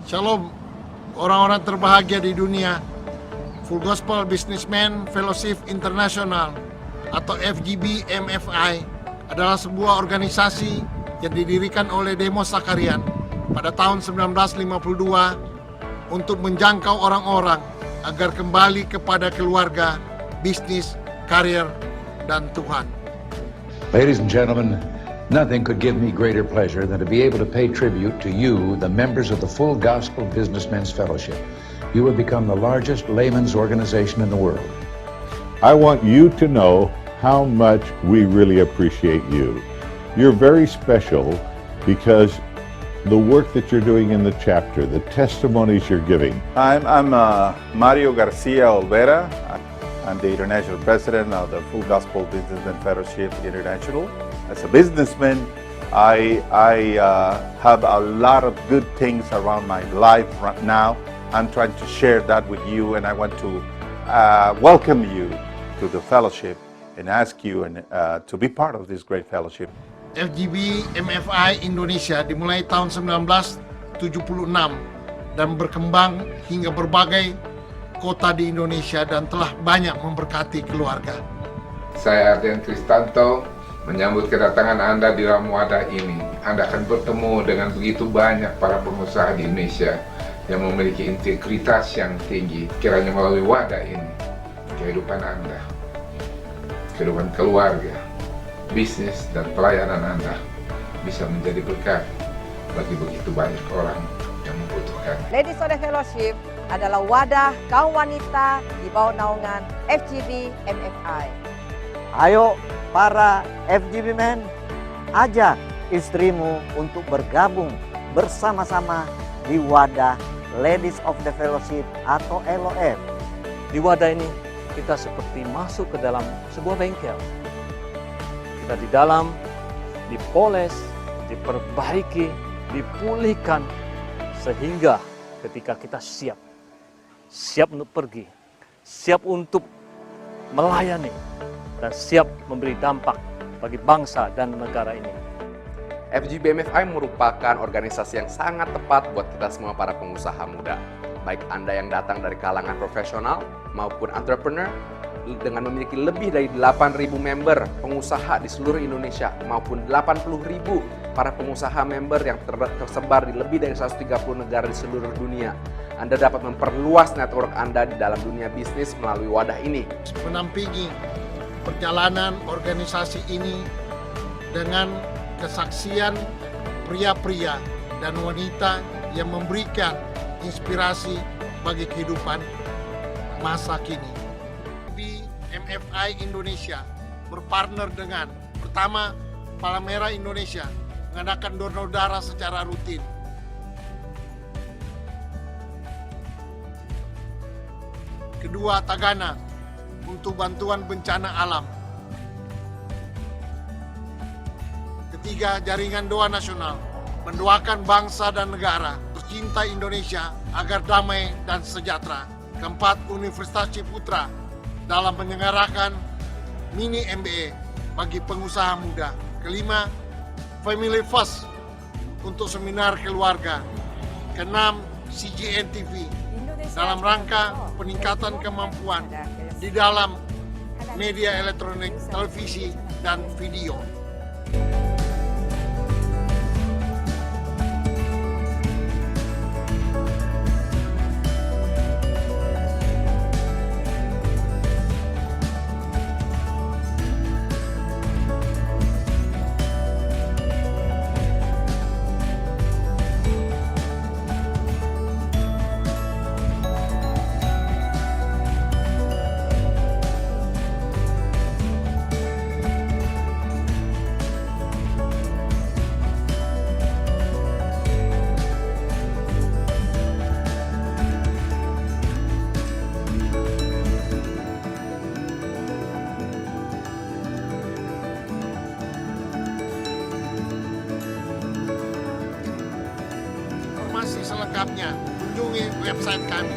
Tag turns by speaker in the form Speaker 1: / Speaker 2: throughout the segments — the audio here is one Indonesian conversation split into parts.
Speaker 1: Shalom, orang-orang terbahagia di dunia. Full Gospel Businessman Fellowship International atau FGB MFI adalah sebuah organisasi yang didirikan oleh Demos Sakarian pada tahun 1952 untuk menjangkau orang-orang agar kembali kepada keluarga, bisnis, karir, dan Tuhan.
Speaker 2: Ladies and gentlemen, nothing could give me greater pleasure than to be able to pay tribute to you, the members of the Full Gospel Businessmen's Fellowship. You have become the largest layman's organization in the world.
Speaker 3: I want you to know how much we really appreciate you. You're very special because the work that you're doing in the chapter, the testimonies you're giving.
Speaker 4: I'm Mario Garcia Olvera. I'm the international president of the Full Gospel Businessmen Fellowship International. As a businessman, I have a lot of good things around my life right now. I'm trying to share that with you, and I want to welcome you to the fellowship and ask you to be part of this great fellowship.
Speaker 1: FGB MFI Indonesia dimulai tahun 1976 dan berkembang hingga berbagai kota di Indonesia dan telah banyak memberkati keluarga.
Speaker 5: Saya Ardian Kristanto menyambut kedatangan Anda di dalam wadah ini. Anda akan bertemu dengan begitu banyak para pengusaha di Indonesia yang memiliki integritas yang tinggi. Kiranya melalui wadah ini, kehidupan Anda, kehidupan keluarga, bisnis, dan pelayanan Anda bisa menjadi berkat bagi begitu banyak orang yang membutuhkan.
Speaker 6: Ladies of the Fellowship adalah wadah kaum wanita di bawah naungan FGB MFI.
Speaker 7: Ayo para FGB Men, ajak istrimu untuk bergabung bersama-sama di wadah Ladies of the Fellowship atau LOF.
Speaker 8: Di wadah ini kita seperti masuk ke dalam sebuah bengkel. Kita di dalam dipoles, diperbaiki, dipulihkan sehingga ketika kita siap untuk pergi, siap untuk melayani, dan siap memberi dampak bagi bangsa dan negara ini.
Speaker 9: FGB MFI merupakan organisasi yang sangat tepat buat kita semua para pengusaha muda. Baik Anda yang datang dari kalangan profesional maupun entrepreneur, dengan memiliki lebih dari 8.000 member pengusaha di seluruh Indonesia maupun 80.000 para pengusaha member yang tersebar di lebih dari 130 negara di seluruh dunia. Anda dapat memperluas network Anda di dalam dunia bisnis melalui wadah ini.
Speaker 1: Menampingi perjalanan organisasi ini dengan kesaksian pria-pria dan wanita yang memberikan inspirasi bagi kehidupan masa kini. Di MFI Indonesia berpartner dengan pertama Palang Merah Indonesia mengadakan donor darah secara rutin. Kedua, Tagana untuk bantuan bencana alam. Ketiga, Jaringan Doa Nasional mendoakan bangsa dan negara tercinta Indonesia agar damai dan sejahtera. Keempat, Universitas Ciputra dalam menyelenggarakan mini MBA bagi pengusaha muda. Kelima, Family First untuk seminar keluarga. Keenam, CGN TV dalam rangka peningkatan kemampuan di dalam media elektronik, televisi, dan video. Informasi selengkapnya kunjungi website kami.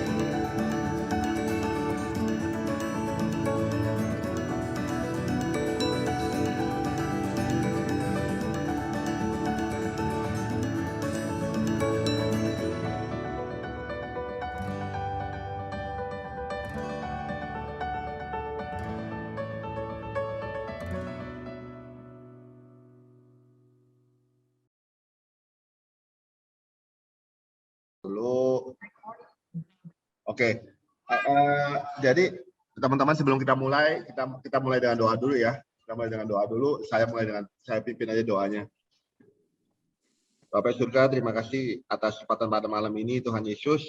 Speaker 10: Oke. Jadi teman-teman sebelum kita mulai dengan doa dulu ya. Kita mulai dengan doa dulu. Saya pimpin aja doanya. Bapak surga, terima kasih atas kesempatan pada malam ini Tuhan Yesus,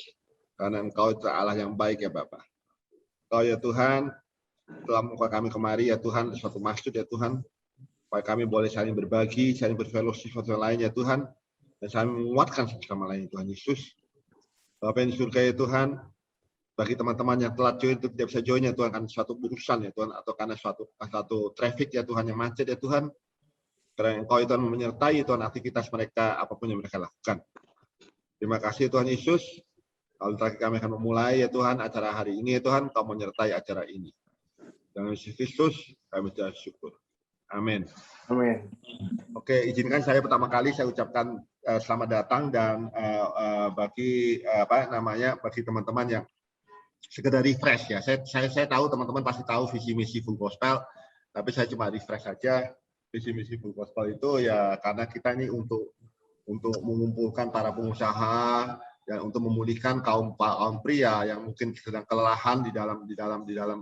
Speaker 10: karena Engkau Allah yang baik ya Bapak. Engkau ya Tuhan telah membawa kami kemari ya Tuhan, suatu maksud ya Tuhan, supaya kami boleh saling berbagi, saling berfellowship satu lain ya Tuhan, dan saling menguatkan satu sama lain Tuhan Yesus. Bapak yang di surga ya Tuhan, bagi teman-teman yang telat join itu tidak bisa join ya Tuhan, karena suatu urusan ya Tuhan, atau karena suatu traffic ya Tuhan yang macet ya Tuhan. Karena Engkau Tuhan menyertai Tuhan aktivitas mereka apapun yang mereka lakukan. Terima kasih Tuhan Yesus. Kalau terakhir kami akan memulai ya Tuhan acara hari ini ya Tuhan, Kau menyertai acara ini. Dalam Yesus Kristus kami bersyukur. Amin.
Speaker 11: Amin.
Speaker 10: Oke, izinkan saya pertama kali saya ucapkan selamat datang dan bagi teman-teman yang sekedar refresh ya. Saya tahu teman-teman pasti tahu visi misi Full Gospel, tapi saya cuma refresh saja. Visi misi Full Gospel itu ya karena kita ini untuk mengumpulkan para pengusaha dan untuk memulihkan kaum pria yang mungkin sedang kelelahan di dalam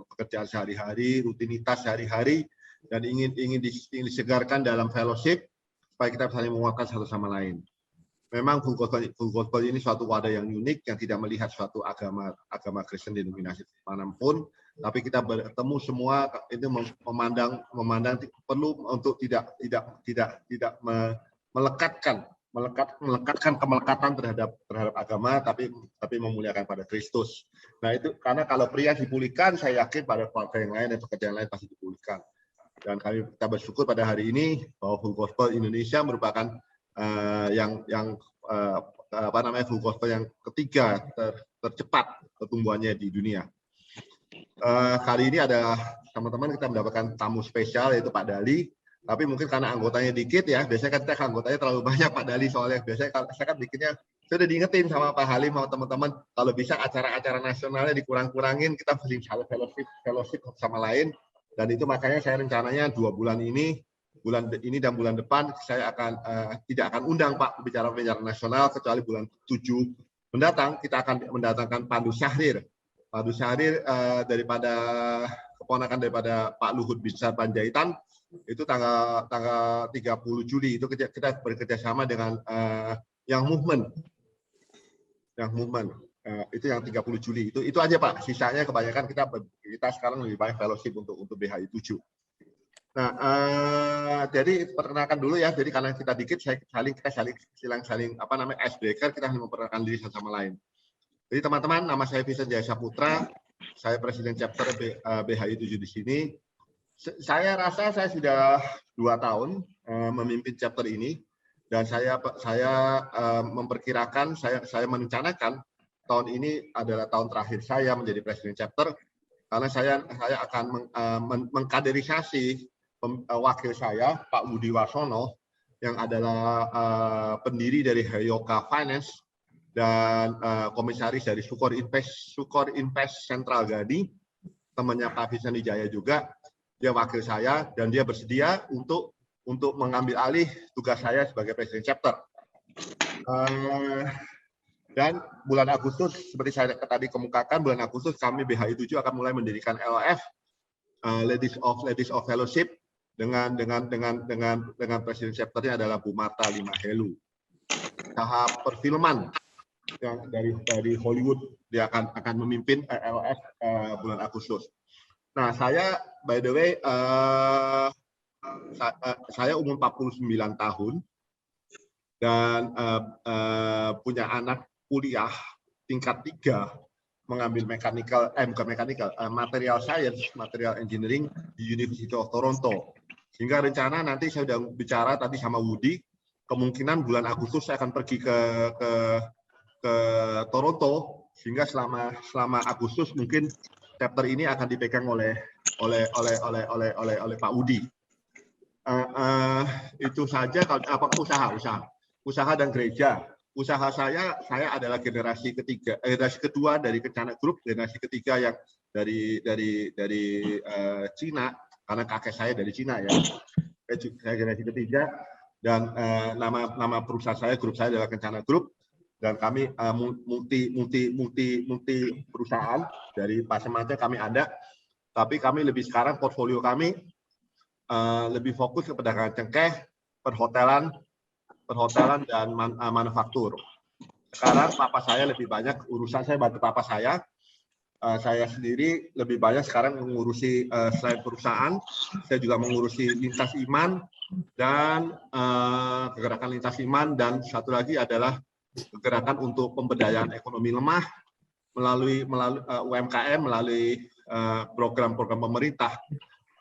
Speaker 10: pekerjaan sehari-hari, rutinitas sehari-hari, dan ingin disegarkan dalam fellowship supaya kita saling menguatkan satu sama lain. Memang Full Gospel ini suatu wadah yang unik yang tidak melihat suatu agama Kristen denominasi manapun, tapi kita bertemu semua itu memandang perlu untuk tidak melekatkan kemelekatan terhadap agama, tapi memuliakan pada Kristus. Nah itu karena kalau pria dipulihkan, saya yakin pada partai yang lain dan pekerjaan lain pasti dipulihkan. Dan kita bersyukur pada hari ini bahwa Full Gospel Indonesia merupakan Full Gospel yang ketiga tercepat pertumbuhannya di dunia. Kali ini ada teman-teman kita mendapatkan tamu spesial yaitu Pak Dali, tapi mungkin karena anggotanya dikit ya, biasanya kan anggotanya terlalu banyak Pak Dali, soalnya biasanya saya kan bikinnya sudah diingetin sama Pak Halim sama teman-teman kalau bisa acara-acara nasionalnya dikurang-kurangin, kita sering fellowship sama lain, dan itu makanya saya rencananya 2 bulan ini dan bulan depan saya tidak akan undang Pak pembicara-pembicara nasional kecuali bulan 7 mendatang kita akan mendatangkan Pandu Syahrir. Pandu Syahrir daripada keponakan daripada Pak Luhut Binsar Panjaitan, itu tanggal 30 Juli itu kita bekerja sama dengan yang movement itu yang 30 Juli itu aja Pak. Sisanya kebanyakan kita sekarang lebih banyak fellowship untuk BHI 7. Nah, jadi perkenalkan dulu ya. Jadi karena kita dikit, kita saling icebreaker, kita saling memperkenalkan diri satu sama lain. Jadi teman-teman, nama saya Vincent Jaya Saputra, saya Presiden Chapter BHI 7 di sini. Saya rasa saya sudah 2 tahun memimpin chapter ini, dan saya memperkirakan, saya merencanakan tahun ini adalah tahun terakhir saya menjadi Presiden Chapter, karena saya akan mengkaderisasi wakil saya, Pak Budi Wasono, yang adalah pendiri dari Heyoka Finance, dan komisaris dari Sukor Invest Central Gadi, temannya Pak Vincent Wijaya juga, dia wakil saya dan dia bersedia untuk mengambil alih tugas saya sebagai Presiden Chapter. Dan bulan Agustus, seperti saya tadi kemukakan, bulan Agustus kami BHI 7 akan mulai mendirikan LOF, Ladies of Fellowship, dengan Presiden Chapternya adalah Bu Marta Limahelu. Tahap perfilman yang dari Hollywood dia akan memimpin LOF bulan Agustus. Nah, saya by the way saya umur 49 tahun dan punya anak kuliah tingkat 3 mengambil material science, material engineering di University of Toronto. Sehingga rencana nanti saya sudah bicara tadi sama Woody, kemungkinan bulan Agustus saya akan pergi ke Toronto, sehingga selama Agustus mungkin chapter ini akan dipegang oleh Pak Udi. Itu saja. Usaha dan gereja. Usaha saya adalah generasi kedua dari Kencana Group, generasi ketiga yang dari Cina, karena kakek saya dari Cina ya. Saya generasi ketiga, dan nama perusahaan saya, grup saya adalah Kencana Group. dan kami multi perusahaan dari macam-macam kami ada, tapi kami lebih sekarang portfolio kami lebih fokus ke perdagangan cengkeh, perhotelan dan manufaktur. Sekarang papa saya lebih banyak urusan, saya bantu papa saya. Saya sendiri lebih banyak sekarang mengurusi selain perusahaan, saya juga mengurusi lintas iman dan kegerakan lintas iman, dan satu lagi adalah kegerakan untuk pemberdayaan ekonomi lemah melalui UMKM, melalui program-program pemerintah,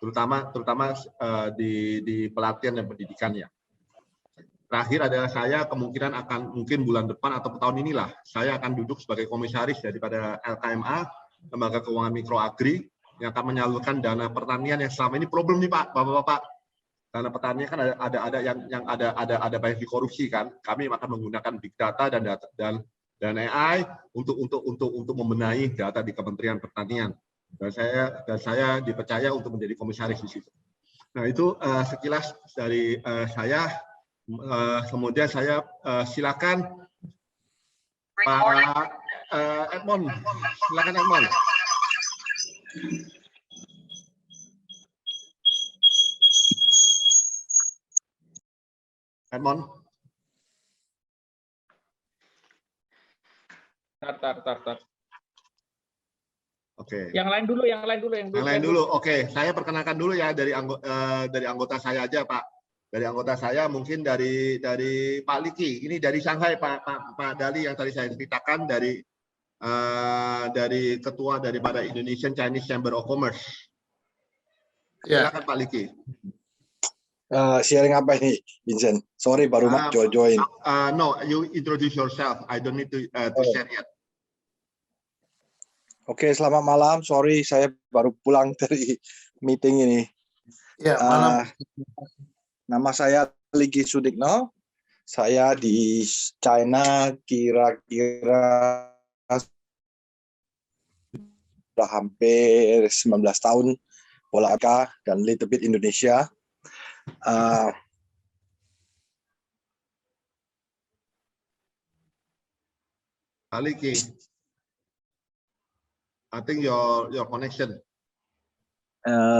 Speaker 10: terutama di pelatihan dan pendidikannya. Terakhir adalah saya kemungkinan akan mungkin bulan depan atau tahun inilah saya akan duduk sebagai komisaris daripada LKMA, Lembaga Keuangan Mikro Agri, yang akan menyalurkan dana pertanian yang selama ini problem nih Pak, Bapak-bapak. Dana pertanian kan ada banyak dikorupsi kan. Kami akan menggunakan big data dan AI untuk membenahi data di Kementerian Pertanian. Dan saya dipercaya untuk menjadi komisaris di situ. Nah, itu sekilas dari saya. Kemudian saya silakan Pak Edmond, silakan Edmond. Edmond.
Speaker 11: Tar.
Speaker 10: Oke.
Speaker 11: Yang lain dulu. Oke, saya perkenalkan dulu ya dari anggota saya aja Pak. Dari anggota saya mungkin dari Pak Liki. Ini dari Shanghai Pak Dali yang tadi saya ceritakan dari ketua daripada Indonesian Chinese Chamber of Commerce. Silakan Pak Liki.
Speaker 12: Sharing apa ini, Vincent? Sorry, baru join.
Speaker 10: No, you introduce yourself. I don't need to share yet.
Speaker 12: Oke, selamat malam. Sorry, saya baru pulang dari meeting ini.
Speaker 1: Ya, malam.
Speaker 12: Nama saya Liki Sudikno. Saya di China kira-kira sudah hampir 19 tahun, Polaka dan little bit Indonesia.
Speaker 10: Liki, I think your connection.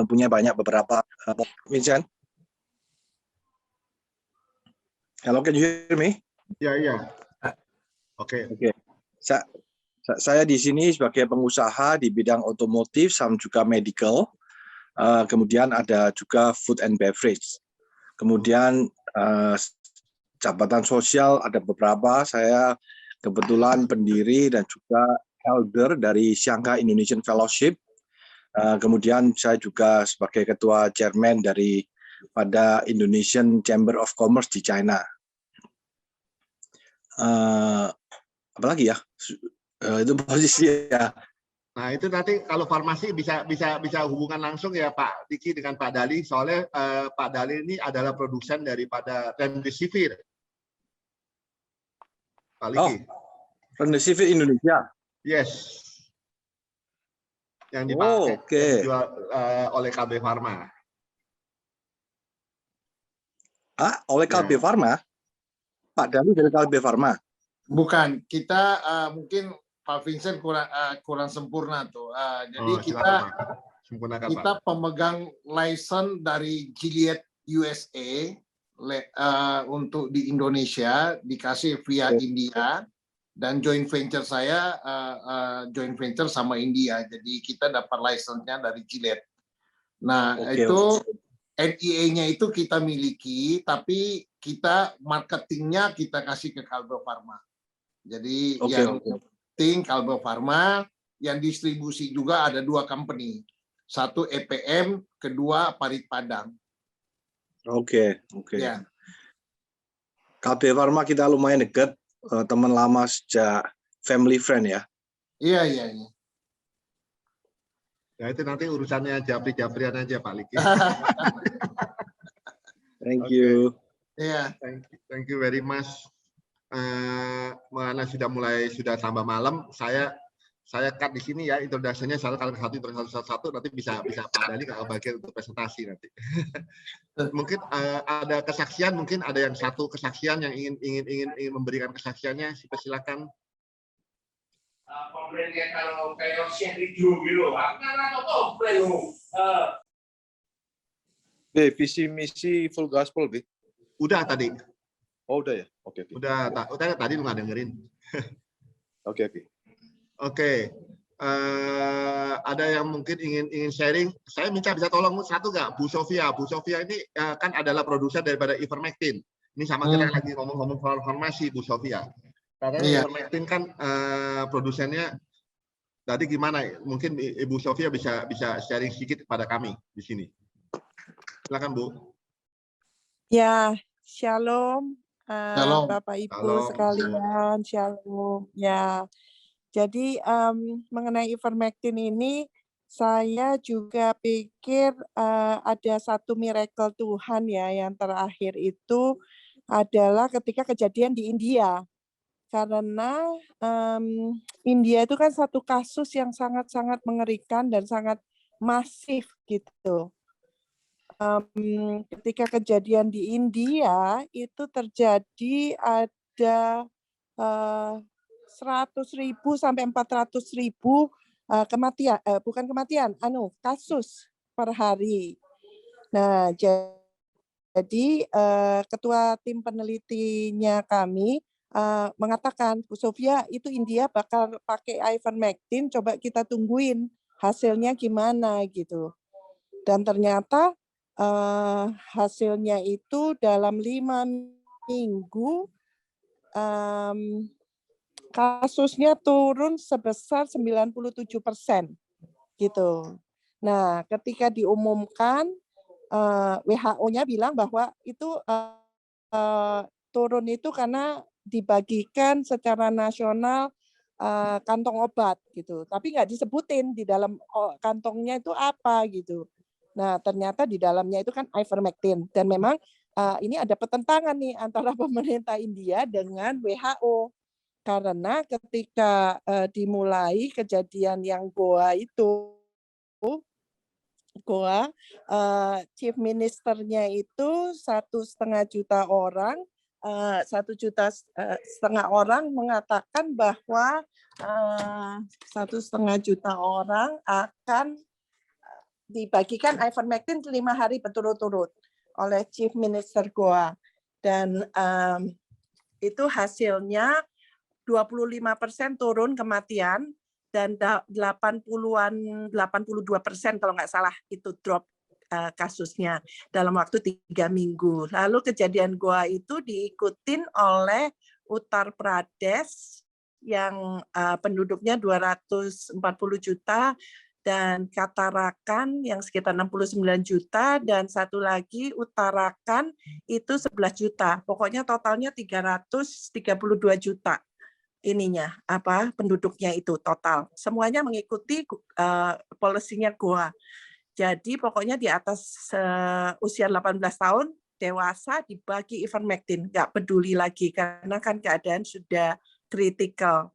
Speaker 12: Punya beberapa. Vincent? Hello, can you hear me?
Speaker 10: Ya. Oke.
Speaker 12: Saya di sini sebagai pengusaha di bidang otomotif sama juga medical. Kemudian ada juga food and beverage. Kemudian jabatan sosial ada beberapa. Saya kebetulan pendiri dan juga elder dari Shanghai Indonesian Fellowship. Kemudian saya juga sebagai ketua chairman dari pada Indonesian Chamber of Commerce di China. Apalagi ya, itu posisi ya.
Speaker 10: Nah, itu nanti kalau farmasi bisa hubungan langsung ya Pak Diki dengan Pak Dali, soalnya Pak Dali ini adalah produsen daripada Remdesivir. Pak Liki.
Speaker 12: Remdesivir Indonesia.
Speaker 10: Yes. Yang dipakai yang dijual oleh KB Pharma.
Speaker 12: Oleh KB Pharma? Pak Dali dari KB Pharma?
Speaker 1: Bukan, kita mungkin Pak Vincent kurang sempurna tuh. Jadi kita pemegang license dari Gilead USA untuk di Indonesia, dikasih via India, dan joint venture saya joint venture sama India. Jadi kita dapat license-nya dari Gilead. Nah, itu NIA-nya itu kita miliki, tapi kita marketingnya kita kasih ke Kalbe Pharma. Jadi yang penting Kalbe Pharma, yang distribusi juga ada 2 company. Satu EPM, kedua Parit Padang.
Speaker 12: Oke.
Speaker 1: Ya.
Speaker 12: Kalbe Pharma kita lumayan dekat, teman lama sejak family friend ya.
Speaker 1: Iya.
Speaker 10: Ya itu nanti urusannya Japri-Japrian aja Pak Liki.
Speaker 12: Thank you.
Speaker 1: Yeah.
Speaker 10: Thank you very much. Karena sudah tambah malam, saya
Speaker 11: saya cut di sini ya introduction-nya kalau satu nanti bisa Pak Dali kalau bagian untuk presentasi nanti. Mungkin ada kesaksian, mungkin ada yang satu kesaksian yang ingin memberikan kesaksiannya, silakan.
Speaker 5: Kalau kayak video gitu,
Speaker 12: visi misi Full Gospel, B.
Speaker 11: Udah tadi.
Speaker 12: Oh, udah ya? Oke.
Speaker 11: Udah tadi lu nggak dengerin.
Speaker 12: Oke.
Speaker 11: Oke. Ada yang mungkin ingin sharing? Saya minta bisa tolong satu nggak? Bu Sofia. Bu Sofia ini kan adalah produser daripada Ivermectin. Ini sama kita lagi ngomong-ngomong soal farmasi, Bu Sofia. Karena Ivermectin kan produsennya. Tadi gimana? Mungkin Ibu Sofia bisa sharing sedikit kepada kami di sini. Silakan, Bu.
Speaker 13: Ya, shalom,
Speaker 1: Shalom.
Speaker 13: Bapak Ibu
Speaker 11: Shalom.
Speaker 13: sekalian, shalom. Ya, jadi mengenai Ivermectin ini, saya juga pikir ada satu miracle Tuhan ya, yang terakhir itu adalah ketika kejadian di India. Karena India itu kan satu kasus yang sangat-sangat mengerikan dan sangat masif gitu. Ketika kejadian di India itu terjadi ada 100.000 sampai 400.000 kematian, bukan kematian, kasus per hari. Nah, jadi ketua tim penelitinya kami mengatakan, Bu Sofia, itu India bakal pakai Ivermectin, coba kita tungguin hasilnya gimana gitu. Dan ternyata hasilnya itu dalam 5 minggu kasusnya turun sebesar 97% gitu. Nah, ketika diumumkan WHO-nya bilang bahwa itu turun itu karena dibagikan secara nasional kantong obat gitu. Tapi nggak disebutin di dalam kantongnya itu apa gitu. Nah, ternyata di dalamnya itu kan Ivermectin. Dan memang ini ada pertentangan nih antara pemerintah India dengan WHO. Karena ketika dimulai kejadian yang Goa itu, Goa, chief ministernya itu 1,5 juta orang, 1,5 juta orang mengatakan bahwa 1,5 juta orang akan dibagikan Ivermectin 5 hari berturut-turut oleh Chief Minister Goa. Dan itu hasilnya 25% turun kematian dan 82% kalau nggak salah itu drop kasusnya dalam waktu 3 minggu. Lalu kejadian Goa itu diikutin oleh Uttar Pradesh yang penduduknya 240 juta, dan Katarakan yang sekitar 69 juta, dan satu lagi Uttarakhand itu 11 juta. Pokoknya totalnya 332 juta ininya penduduknya itu total. Semuanya mengikuti polisinya Goa. Jadi pokoknya di atas usia 18 tahun dewasa dibagi Ivermectin, nggak peduli lagi karena kan keadaan sudah kritikal.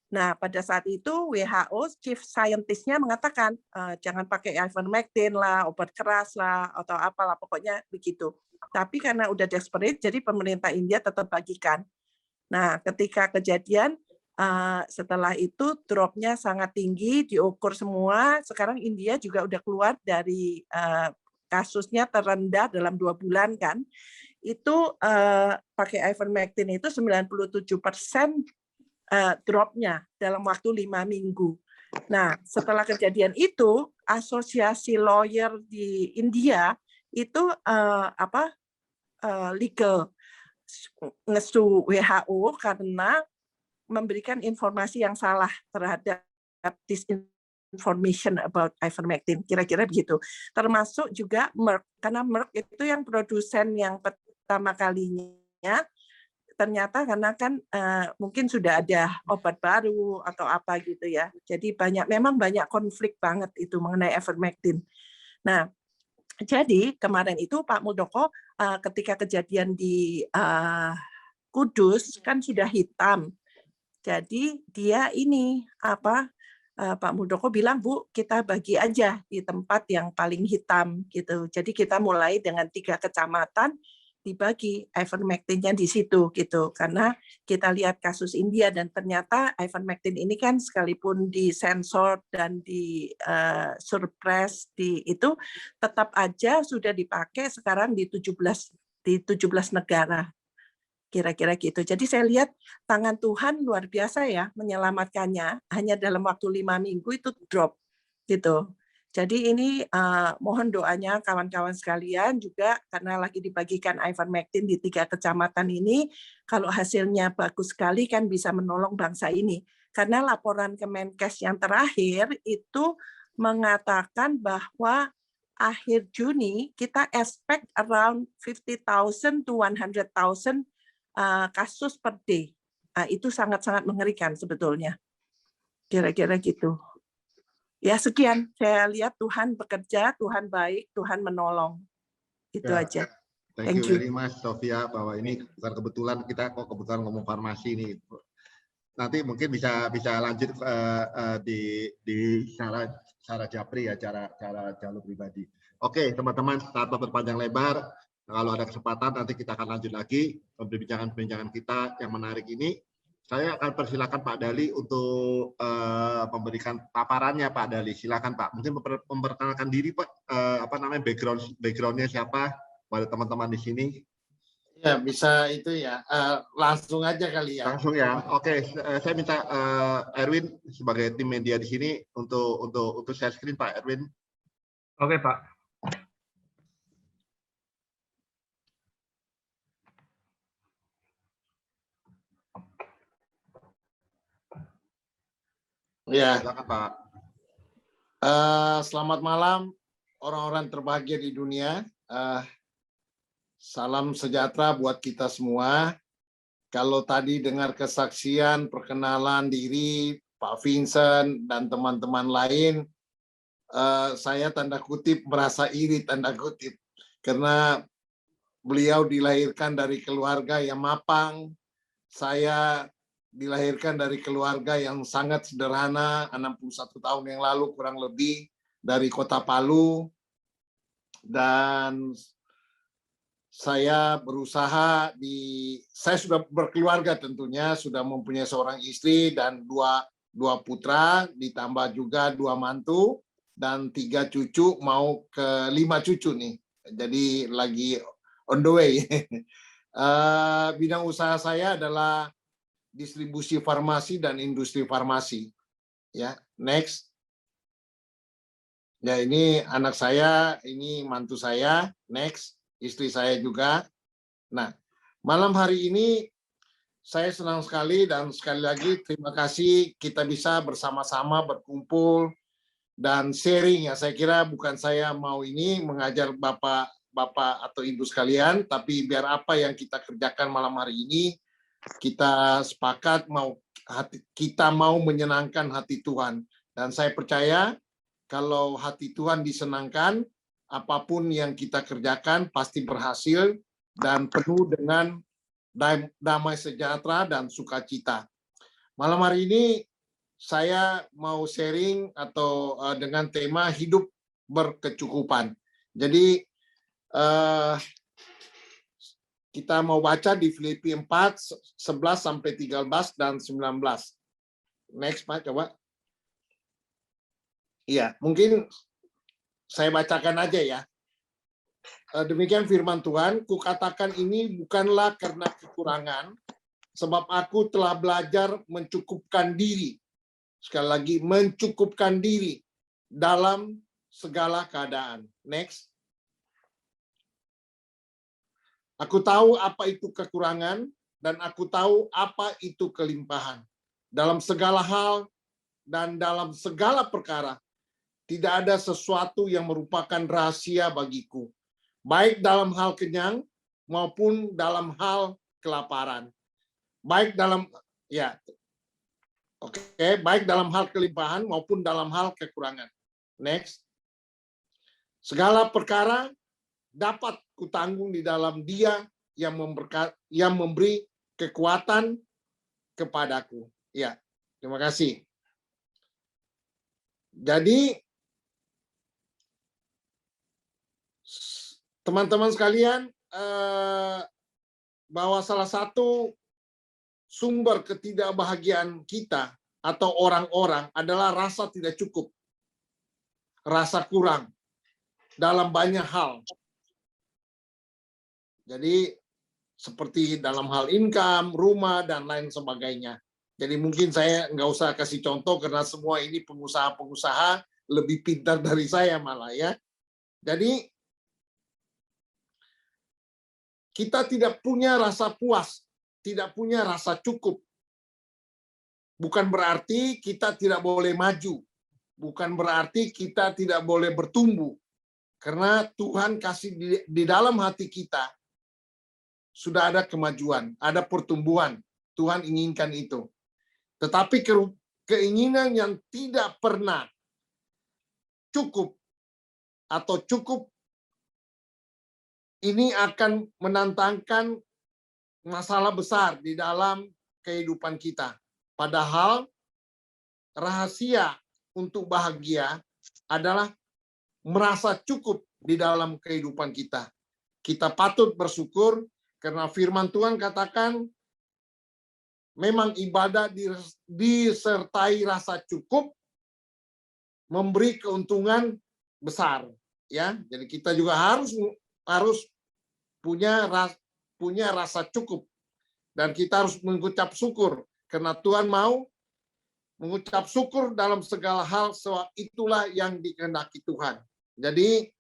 Speaker 13: Nah, pada saat itu WHO chief scientist-nya mengatakan jangan pakai Ivermectin lah, obat keras lah, atau apalah, pokoknya begitu. Tapi karena udah desperate, jadi pemerintah India tetap bagikan. Nah, ketika kejadian, setelah itu drop-nya sangat tinggi, diukur semua. Sekarang India juga udah keluar dari kasusnya terendah dalam 2 bulan kan. Itu pakai Ivermectin itu 97% drop-nya dalam waktu 5 minggu. Nah, setelah kejadian itu, asosiasi lawyer di India itu legal ngesu WHO karena memberikan informasi yang salah terhadap disinformation about Ivermectin, kira-kira begitu. Termasuk juga Merck, karena Merck itu yang produsen yang pertama kalinya. Ternyata karena kan mungkin sudah ada obat baru atau apa gitu ya. Jadi memang banyak konflik banget itu mengenai Ivermectin. Nah, jadi kemarin itu Pak Muldoko ketika kejadian di Kudus kan sudah hitam. Jadi dia ini apa, Pak Muldoko bilang, Bu, kita bagi aja di tempat yang paling hitam gitu. Jadi kita mulai dengan 3 kecamatan, dibagi ivermectinnya di situ gitu. Karena kita lihat kasus India dan ternyata ivermectin ini kan sekalipun disensor dan di surpres di itu tetap aja sudah dipakai sekarang di 17 negara. Kira-kira gitu. Jadi saya lihat tangan Tuhan luar biasa ya menyelamatkannya. Hanya dalam waktu 5 minggu itu drop gitu. Jadi ini mohon doanya kawan-kawan sekalian juga karena lagi dibagikan ivermectin di 3 kecamatan ini. Kalau hasilnya bagus sekali kan bisa menolong bangsa ini. Karena laporan Kemenkes yang terakhir itu mengatakan bahwa akhir Juni kita expect around 50,000 to 100,000 kasus per day. Itu sangat-sangat mengerikan sebetulnya. Kira-kira gitu. Ya sekian, saya lihat Tuhan bekerja, Tuhan baik, Tuhan menolong. Itu aja.
Speaker 11: Thank you very much, Sofia, bahwa ini bukan kebetulan kita kok kebetulan ngomong farmasi ini. Nanti mungkin bisa lanjut di cara Japri ya, cara jalur pribadi. Oke, teman-teman, tanpa berpanjang lebar, kalau ada kesempatan nanti kita akan lanjut lagi perbincangan-perbincangan kita yang menarik ini. Saya akan persilakan Pak Dali untuk memberikan paparannya, Pak Dali. Silakan Pak. Mungkin memperkenalkan diri Pak. Apa namanya backgroundnya siapa pada teman-teman di sini?
Speaker 1: Ya bisa itu ya. Langsung aja kali ya.
Speaker 11: Langsung ya. Oke. Saya minta Erwin sebagai tim media di sini untuk share screen Pak Erwin.
Speaker 14: Oke Pak.
Speaker 1: Ya,
Speaker 11: Pak.
Speaker 1: Selamat malam orang-orang terbahagia di dunia. Salam sejahtera buat kita semua. Kalau tadi dengar kesaksian, perkenalan diri Pak Vincent dan teman-teman lain, saya tanda kutip merasa iri tanda kutip karena beliau dilahirkan dari keluarga yang mapan. Saya dilahirkan dari keluarga yang sangat sederhana, 61 tahun yang lalu kurang lebih, dari kota Palu. Dan saya berusaha saya sudah berkeluarga tentunya, sudah mempunyai seorang istri dan dua putra, ditambah juga 2 mantu, dan 3 cucu, mau ke 5 cucu nih. Jadi lagi on the way. Bidang usaha saya adalah distribusi farmasi dan industri farmasi. Ya, next. Ya, ini anak saya, ini mantu saya, next, istri saya juga. Nah, malam hari ini saya senang sekali dan sekali lagi terima kasih kita bisa bersama-sama berkumpul dan sharing ya. Saya kira bukan saya mau ini mengajar Bapak atau Ibu sekalian, tapi biar apa yang kita kerjakan malam hari ini kita sepakat kita mau menyenangkan hati Tuhan, dan saya percaya kalau hati Tuhan disenangkan, apapun yang kita kerjakan pasti berhasil dan penuh dengan damai sejahtera dan sukacita. Malam hari ini saya mau sharing atau dengan tema hidup berkecukupan. Jadi kita mau baca di Filipi 4, 11 sampai 13 dan 19. Next, Pak, coba. Iya, mungkin saya bacakan aja ya. Demikian firman Tuhan, kukatakan ini bukanlah karena kekurangan, sebab aku telah belajar mencukupkan diri. Sekali lagi, mencukupkan diri dalam segala keadaan. Next. Aku tahu apa itu kekurangan, dan aku tahu apa itu kelimpahan. Dalam segala hal dan dalam segala perkara, tidak ada sesuatu yang merupakan rahasia bagiku, baik dalam hal kenyang maupun dalam hal kelaparan. Baik dalam baik dalam hal kelimpahan maupun dalam hal kekurangan. Next. Segala perkara dapat kutanggung di dalam Dia yang memberi kekuatan kepadaku. Ya, terima kasih. Jadi, teman-teman sekalian, bahwa salah satu sumber ketidakbahagiaan kita atau orang-orang adalah rasa tidak cukup, rasa kurang dalam banyak hal. Jadi seperti dalam hal income, rumah, dan lain sebagainya. Jadi mungkin saya nggak usah kasih contoh karena semua ini pengusaha-pengusaha lebih pintar dari saya malah ya. Jadi kita tidak punya rasa puas, tidak punya rasa cukup. Bukan berarti kita tidak boleh maju, bukan berarti kita tidak boleh bertumbuh. Karena Tuhan kasih di dalam hati kita sudah ada kemajuan, ada pertumbuhan. Tuhan inginkan itu. Tetapi keinginan yang tidak pernah cukup atau cukup ini akan menantangkan masalah besar di dalam kehidupan kita. Padahal rahasia untuk bahagia adalah merasa cukup di dalam kehidupan kita. Kita patut bersyukur karena firman Tuhan katakan memang ibadah disertai rasa cukup memberi keuntungan besar, ya. Jadi kita juga harus punya rasa cukup dan kita harus mengucap syukur karena Tuhan mau mengucap syukur dalam segala hal sebab itulah yang dikehendaki Tuhan. Jadi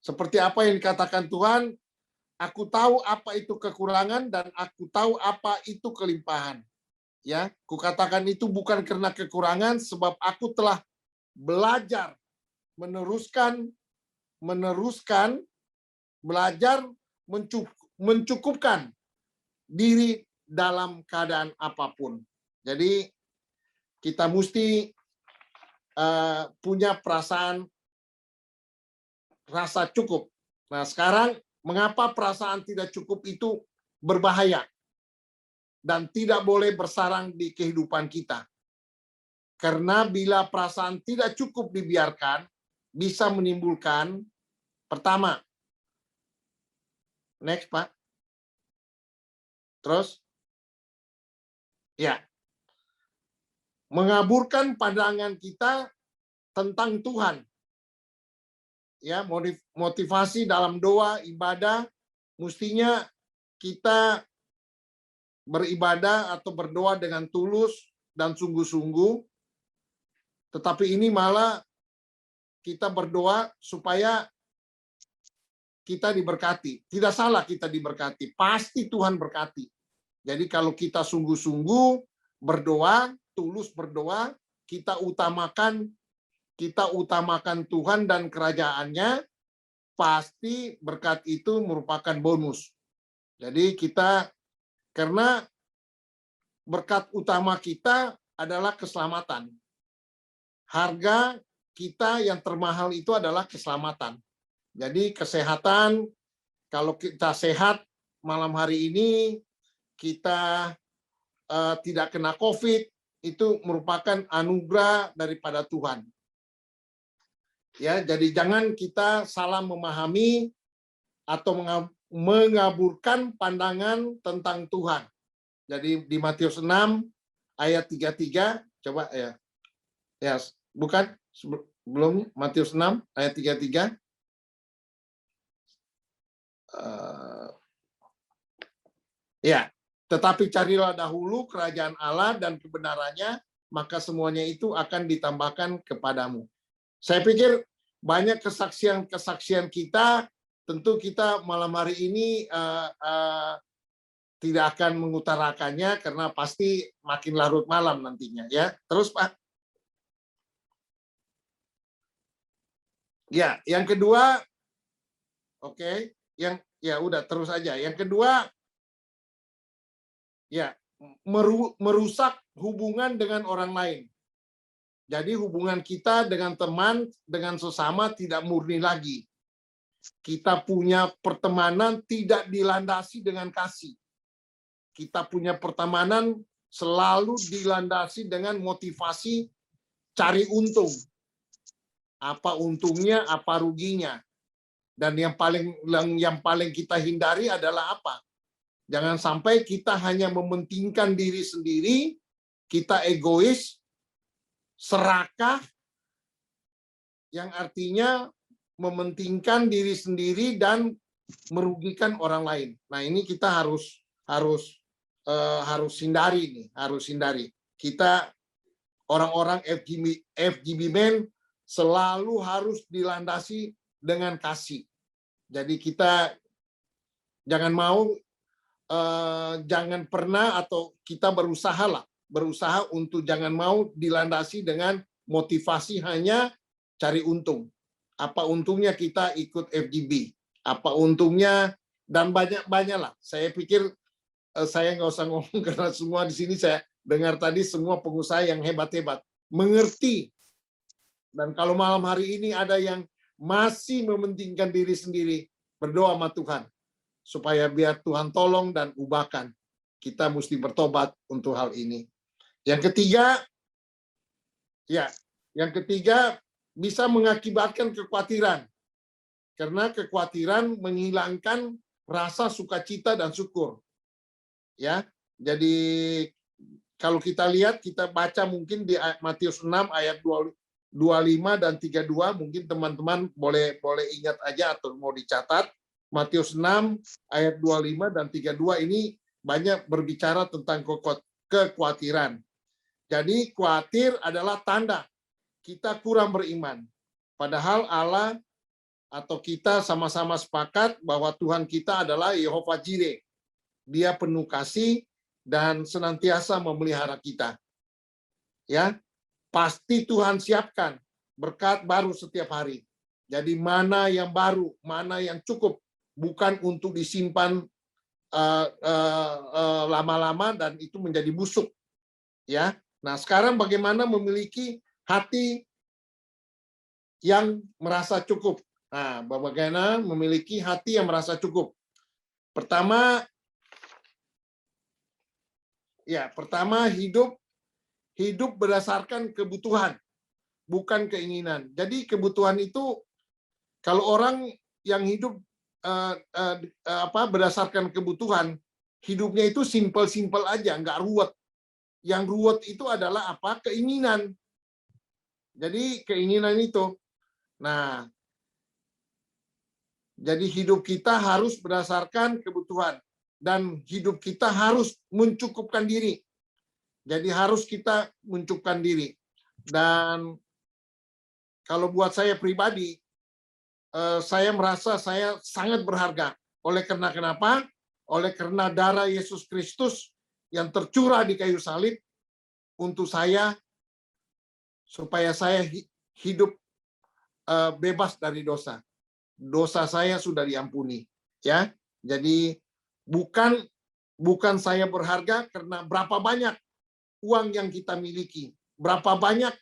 Speaker 1: seperti apa yang dikatakan Tuhan, aku tahu apa itu kekurangan dan aku tahu apa itu kelimpahan. Ya, kukatakan itu bukan karena kekurangan sebab aku telah belajar meneruskan belajar mencukupkan diri dalam keadaan apapun. Jadi kita mesti punya perasaan rasa cukup. Nah, sekarang mengapa perasaan tidak cukup itu berbahaya dan tidak boleh bersarang di kehidupan kita? Karena bila perasaan tidak cukup dibiarkan, bisa menimbulkan, pertama, next Pak, terus, ya, mengaburkan pandangan kita tentang Tuhan. Ya, motivasi dalam doa, ibadah, mestinya kita beribadah atau berdoa dengan tulus dan sungguh-sungguh, tetapi ini malah kita berdoa supaya kita diberkati. Tidak salah kita diberkati, pasti Tuhan berkati. Jadi kalau kita sungguh-sungguh berdoa, tulus berdoa, kita utamakan Tuhan dan kerajaannya, pasti berkat itu merupakan bonus. Jadi kita, karena berkat utama kita adalah keselamatan. Harga kita yang termahal itu adalah keselamatan. Jadi kesehatan, kalau kita sehat malam hari ini, kita tidak kena COVID, itu merupakan anugerah daripada Tuhan. Ya, jadi jangan kita salah memahami atau mengaburkan pandangan tentang Tuhan. Jadi di Matius 6 ayat 33, coba ya. Ya, bukan belum Matius 6 ayat 33. Ya, tetapi carilah dahulu kerajaan Allah dan kebenarannya, maka semuanya itu akan ditambahkan kepadamu. Saya pikir banyak kesaksian kita, tentu kita malam hari ini tidak akan mengutarakannya karena pasti makin larut malam nantinya ya. Terus Pak. Ya, yang kedua, oke, ya udah terus aja. Yang kedua, ya merusak hubungan dengan orang lain. Jadi hubungan kita dengan teman, dengan sesama tidak murni lagi. Kita punya pertemanan tidak dilandasi dengan kasih. Kita punya pertemanan selalu dilandasi dengan motivasi cari untung. Apa untungnya, apa ruginya. Dan yang paling kita hindari adalah apa? Jangan sampai kita hanya mementingkan diri sendiri, kita egois, serakah, yang artinya mementingkan diri sendiri dan merugikan orang lain. Nah, ini kita harus hindari nih, harus hindari. Kita orang-orang FGB Men selalu harus dilandasi dengan kasih. Jadi kita jangan jangan pernah atau kita berusaha untuk jangan mau dilandasi dengan motivasi hanya cari untung. Apa untungnya kita ikut FGB? Apa untungnya? Dan banyak lah. Saya pikir saya nggak usah ngomong karena semua di sini saya dengar tadi semua pengusaha yang hebat-hebat mengerti. Dan kalau malam hari ini ada yang masih mementingkan diri sendiri, berdoa sama Tuhan supaya biar Tuhan tolong dan ubahkan. Kita mesti bertobat untuk hal ini. Yang ketiga bisa mengakibatkan kekhawatiran. Karena kekhawatiran menghilangkan rasa sukacita dan syukur. Ya. Jadi kalau kita lihat, kita baca mungkin di Matius 6 ayat 25 dan 32, mungkin teman-teman boleh ingat aja atau mau dicatat. Matius 6 ayat 25 dan 32 ini banyak berbicara tentang kekhawatiran. Jadi khawatir adalah tanda kita kurang beriman. Padahal Allah atau kita sama-sama sepakat bahwa Tuhan kita adalah Yehova Jireh. Dia penuh kasih dan senantiasa memelihara kita. Ya. Pasti Tuhan siapkan berkat baru setiap hari. Jadi mana yang baru, mana yang cukup, bukan untuk disimpan lama-lama dan itu menjadi busuk. Ya. Nah, sekarang bagaimana memiliki hati yang merasa cukup? Nah, bagaimana memiliki hati yang merasa cukup? Pertama, hidup berdasarkan kebutuhan, bukan keinginan. Jadi kebutuhan itu, kalau orang yang hidup berdasarkan kebutuhan, hidupnya itu simpel-simpel aja, nggak ruwet. Yang ruwet itu adalah apa? Keinginan. Jadi keinginan itu. Nah, jadi hidup kita harus berdasarkan kebutuhan dan hidup kita harus mencukupkan diri. Jadi harus kita mencukupkan diri. Dan kalau buat saya pribadi, saya merasa saya sangat berharga. Oleh karena kenapa? Oleh karena darah Yesus Kristus yang tercurah di kayu salib untuk saya, supaya saya hidup bebas dari dosa. Dosa saya sudah diampuni. Ya, jadi bukan saya berharga karena berapa banyak uang yang kita miliki, berapa banyak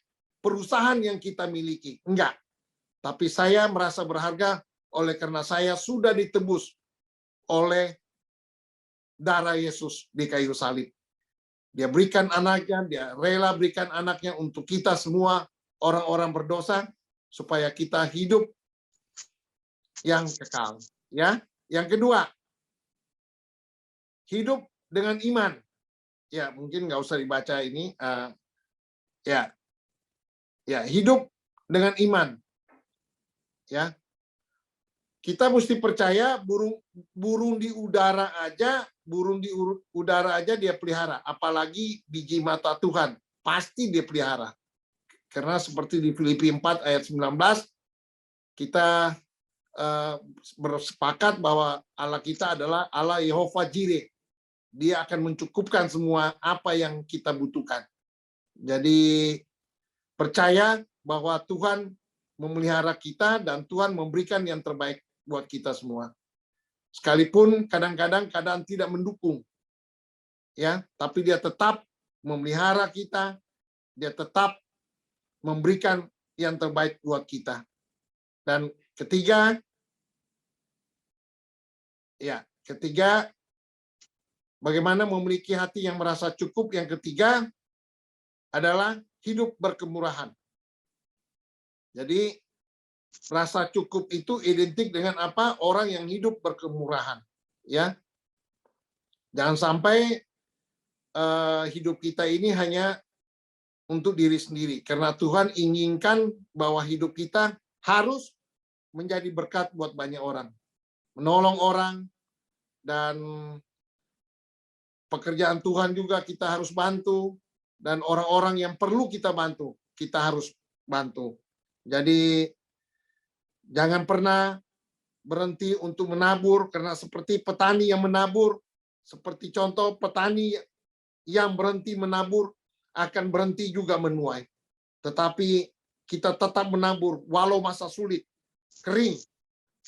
Speaker 1: perusahaan yang kita miliki. Enggak. Tapi saya merasa berharga oleh karena saya sudah ditebus oleh darah Yesus di kayu salib. Dia berikan anaknya, dia rela berikan anaknya untuk kita semua orang-orang berdosa supaya kita hidup yang kekal. Ya, yang kedua, hidup dengan iman. Ya, mungkin nggak usah dibaca ini. Hidup dengan iman. Ya, kita mesti percaya burung di udara aja dia pelihara, apalagi biji mata Tuhan pasti dia pelihara. Karena seperti di Filipi 4 ayat 19 kita bersepakat bahwa Allah kita adalah Allah Yehova Jireh. Dia akan mencukupkan semua apa yang kita butuhkan. Jadi percaya bahwa Tuhan memelihara kita dan Tuhan memberikan yang terbaik buat kita semua. Sekalipun kadang-kadang keadaan tidak mendukung. Ya, tapi dia tetap memelihara kita, dia tetap memberikan yang terbaik buat kita. Dan ketiga, bagaimana memiliki hati yang merasa cukup. Yang ketiga adalah hidup berkemurahan. Jadi rasa cukup itu identik dengan apa? Orang yang hidup berkemurahan, ya. Jangan sampai hidup kita ini hanya untuk diri sendiri, karena Tuhan inginkan bahwa hidup kita harus menjadi berkat buat banyak orang, menolong orang, dan pekerjaan Tuhan juga kita harus bantu, dan orang-orang yang perlu kita bantu, kita harus bantu. Jadi jangan pernah berhenti untuk menabur, karena seperti petani yang menabur, seperti contoh petani yang berhenti menabur akan berhenti juga menuai. Tetapi kita tetap menabur, walau masa sulit, kering,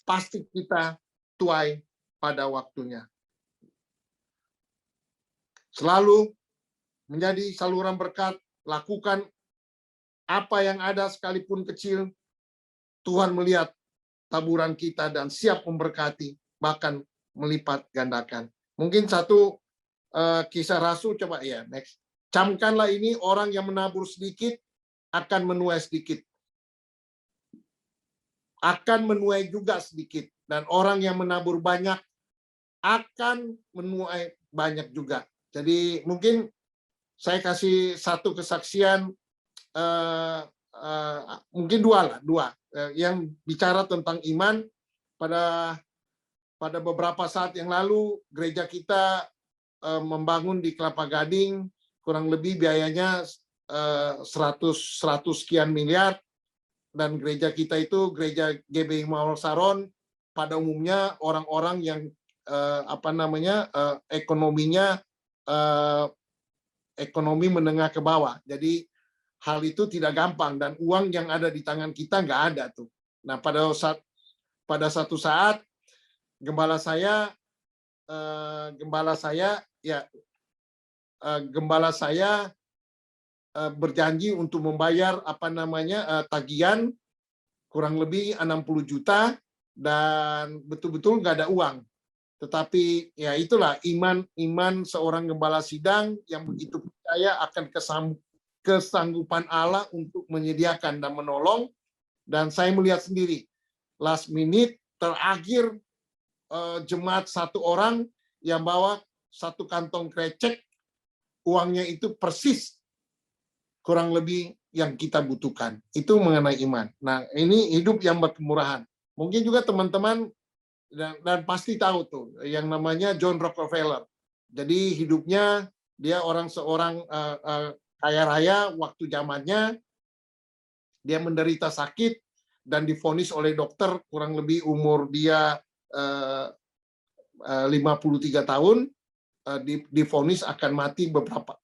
Speaker 1: pasti kita tuai pada waktunya. Selalu menjadi saluran berkat, lakukan apa yang ada sekalipun kecil, Tuhan melihat taburan kita dan siap memberkati, bahkan melipat gandakan. Mungkin satu kisah Rasul, coba ya, next. Camkanlah ini, orang yang menabur sedikit akan menuai sedikit. Akan menuai juga sedikit. Dan orang yang menabur banyak akan menuai banyak juga. Jadi mungkin saya kasih satu kesaksian, mungkin dua yang bicara tentang iman. Pada beberapa saat yang lalu gereja kita membangun di Kelapa Gading, kurang lebih biayanya 100 sekian miliar, dan gereja kita itu gereja GBI Mawar Saron, pada umumnya orang-orang yang ekonominya ekonomi menengah ke bawah. Jadi hal itu tidak gampang, dan uang yang ada di tangan kita nggak ada tuh. Nah, pada satu saat gembala saya berjanji untuk membayar tagihan kurang lebih 60 juta, dan betul-betul nggak ada uang. Tetapi ya itulah iman seorang gembala sidang yang begitu percaya akan kesanggupan Allah untuk menyediakan dan menolong. Dan saya melihat sendiri, last minute terakhir jemaat satu orang yang bawa satu kantong krecek, uangnya itu persis kurang lebih yang kita butuhkan. Itu mengenai iman. Nah, ini hidup yang berkemurahan. Mungkin juga teman-teman dan pasti tahu tuh yang namanya John Rockefeller. Jadi hidupnya dia seorang kaya raya. Waktu zamannya dia menderita sakit dan divonis oleh dokter, kurang lebih umur dia 53 tahun, divonis akan mati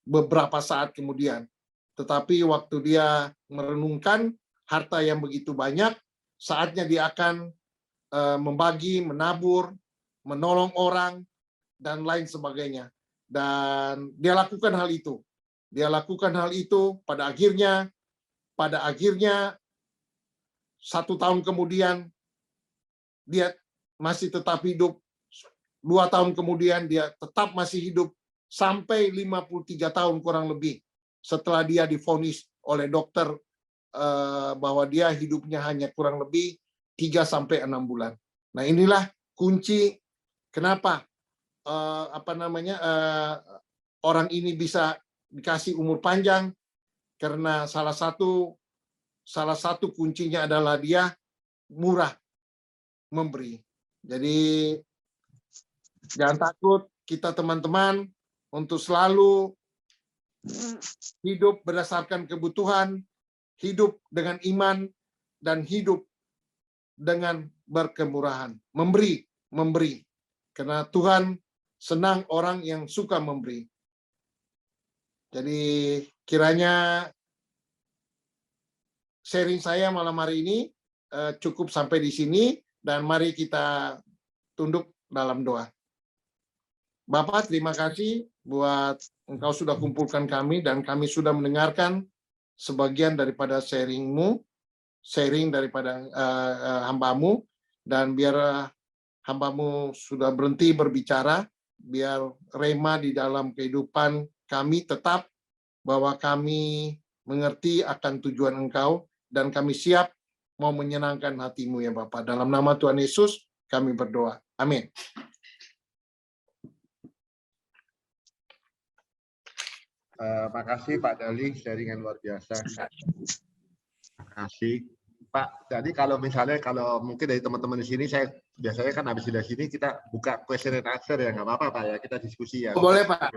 Speaker 1: beberapa saat kemudian. Tetapi waktu dia merenungkan harta yang begitu banyak, saatnya dia akan membagi, menabur, menolong orang, dan lain sebagainya. Dan dia lakukan hal itu. Dia lakukan hal itu pada akhirnya 1 tahun kemudian dia masih tetap hidup. 2 tahun kemudian dia tetap masih hidup sampai 53 tahun kurang lebih setelah dia divonis oleh dokter bahwa dia hidupnya hanya kurang lebih 3-6 bulan. Nah, inilah kunci kenapa orang ini bisa dikasih umur panjang, karena salah satu kuncinya adalah dia murah memberi. Jadi jangan takut kita teman-teman untuk selalu hidup berdasarkan kebutuhan, hidup dengan iman, dan hidup dengan berkemurahan. Memberi. Karena Tuhan senang orang yang suka memberi. Jadi kiranya sharing saya malam hari ini cukup sampai di sini, dan mari kita tunduk dalam doa. Bapak, terima kasih buat Engkau sudah kumpulkan kami, dan kami sudah mendengarkan sebagian daripada sharing daripada hamba-Mu, dan biar hamba-Mu sudah berhenti berbicara, biar rema di dalam kehidupan kami tetap bahwa kami mengerti akan tujuan Engkau dan kami siap mau menyenangkan hatimu ya Bapak. Dalam nama Tuhan Yesus kami berdoa. Amin.
Speaker 11: Makasih Pak Dali, sharing yang luar biasa. Makasih Pak. Jadi kalau misalnya mungkin dari teman-teman di sini, saya biasanya kan habis dari sini kita buka question and answer ya, nggak apa-apa Pak ya, kita diskusi ya.
Speaker 1: Boleh Pak.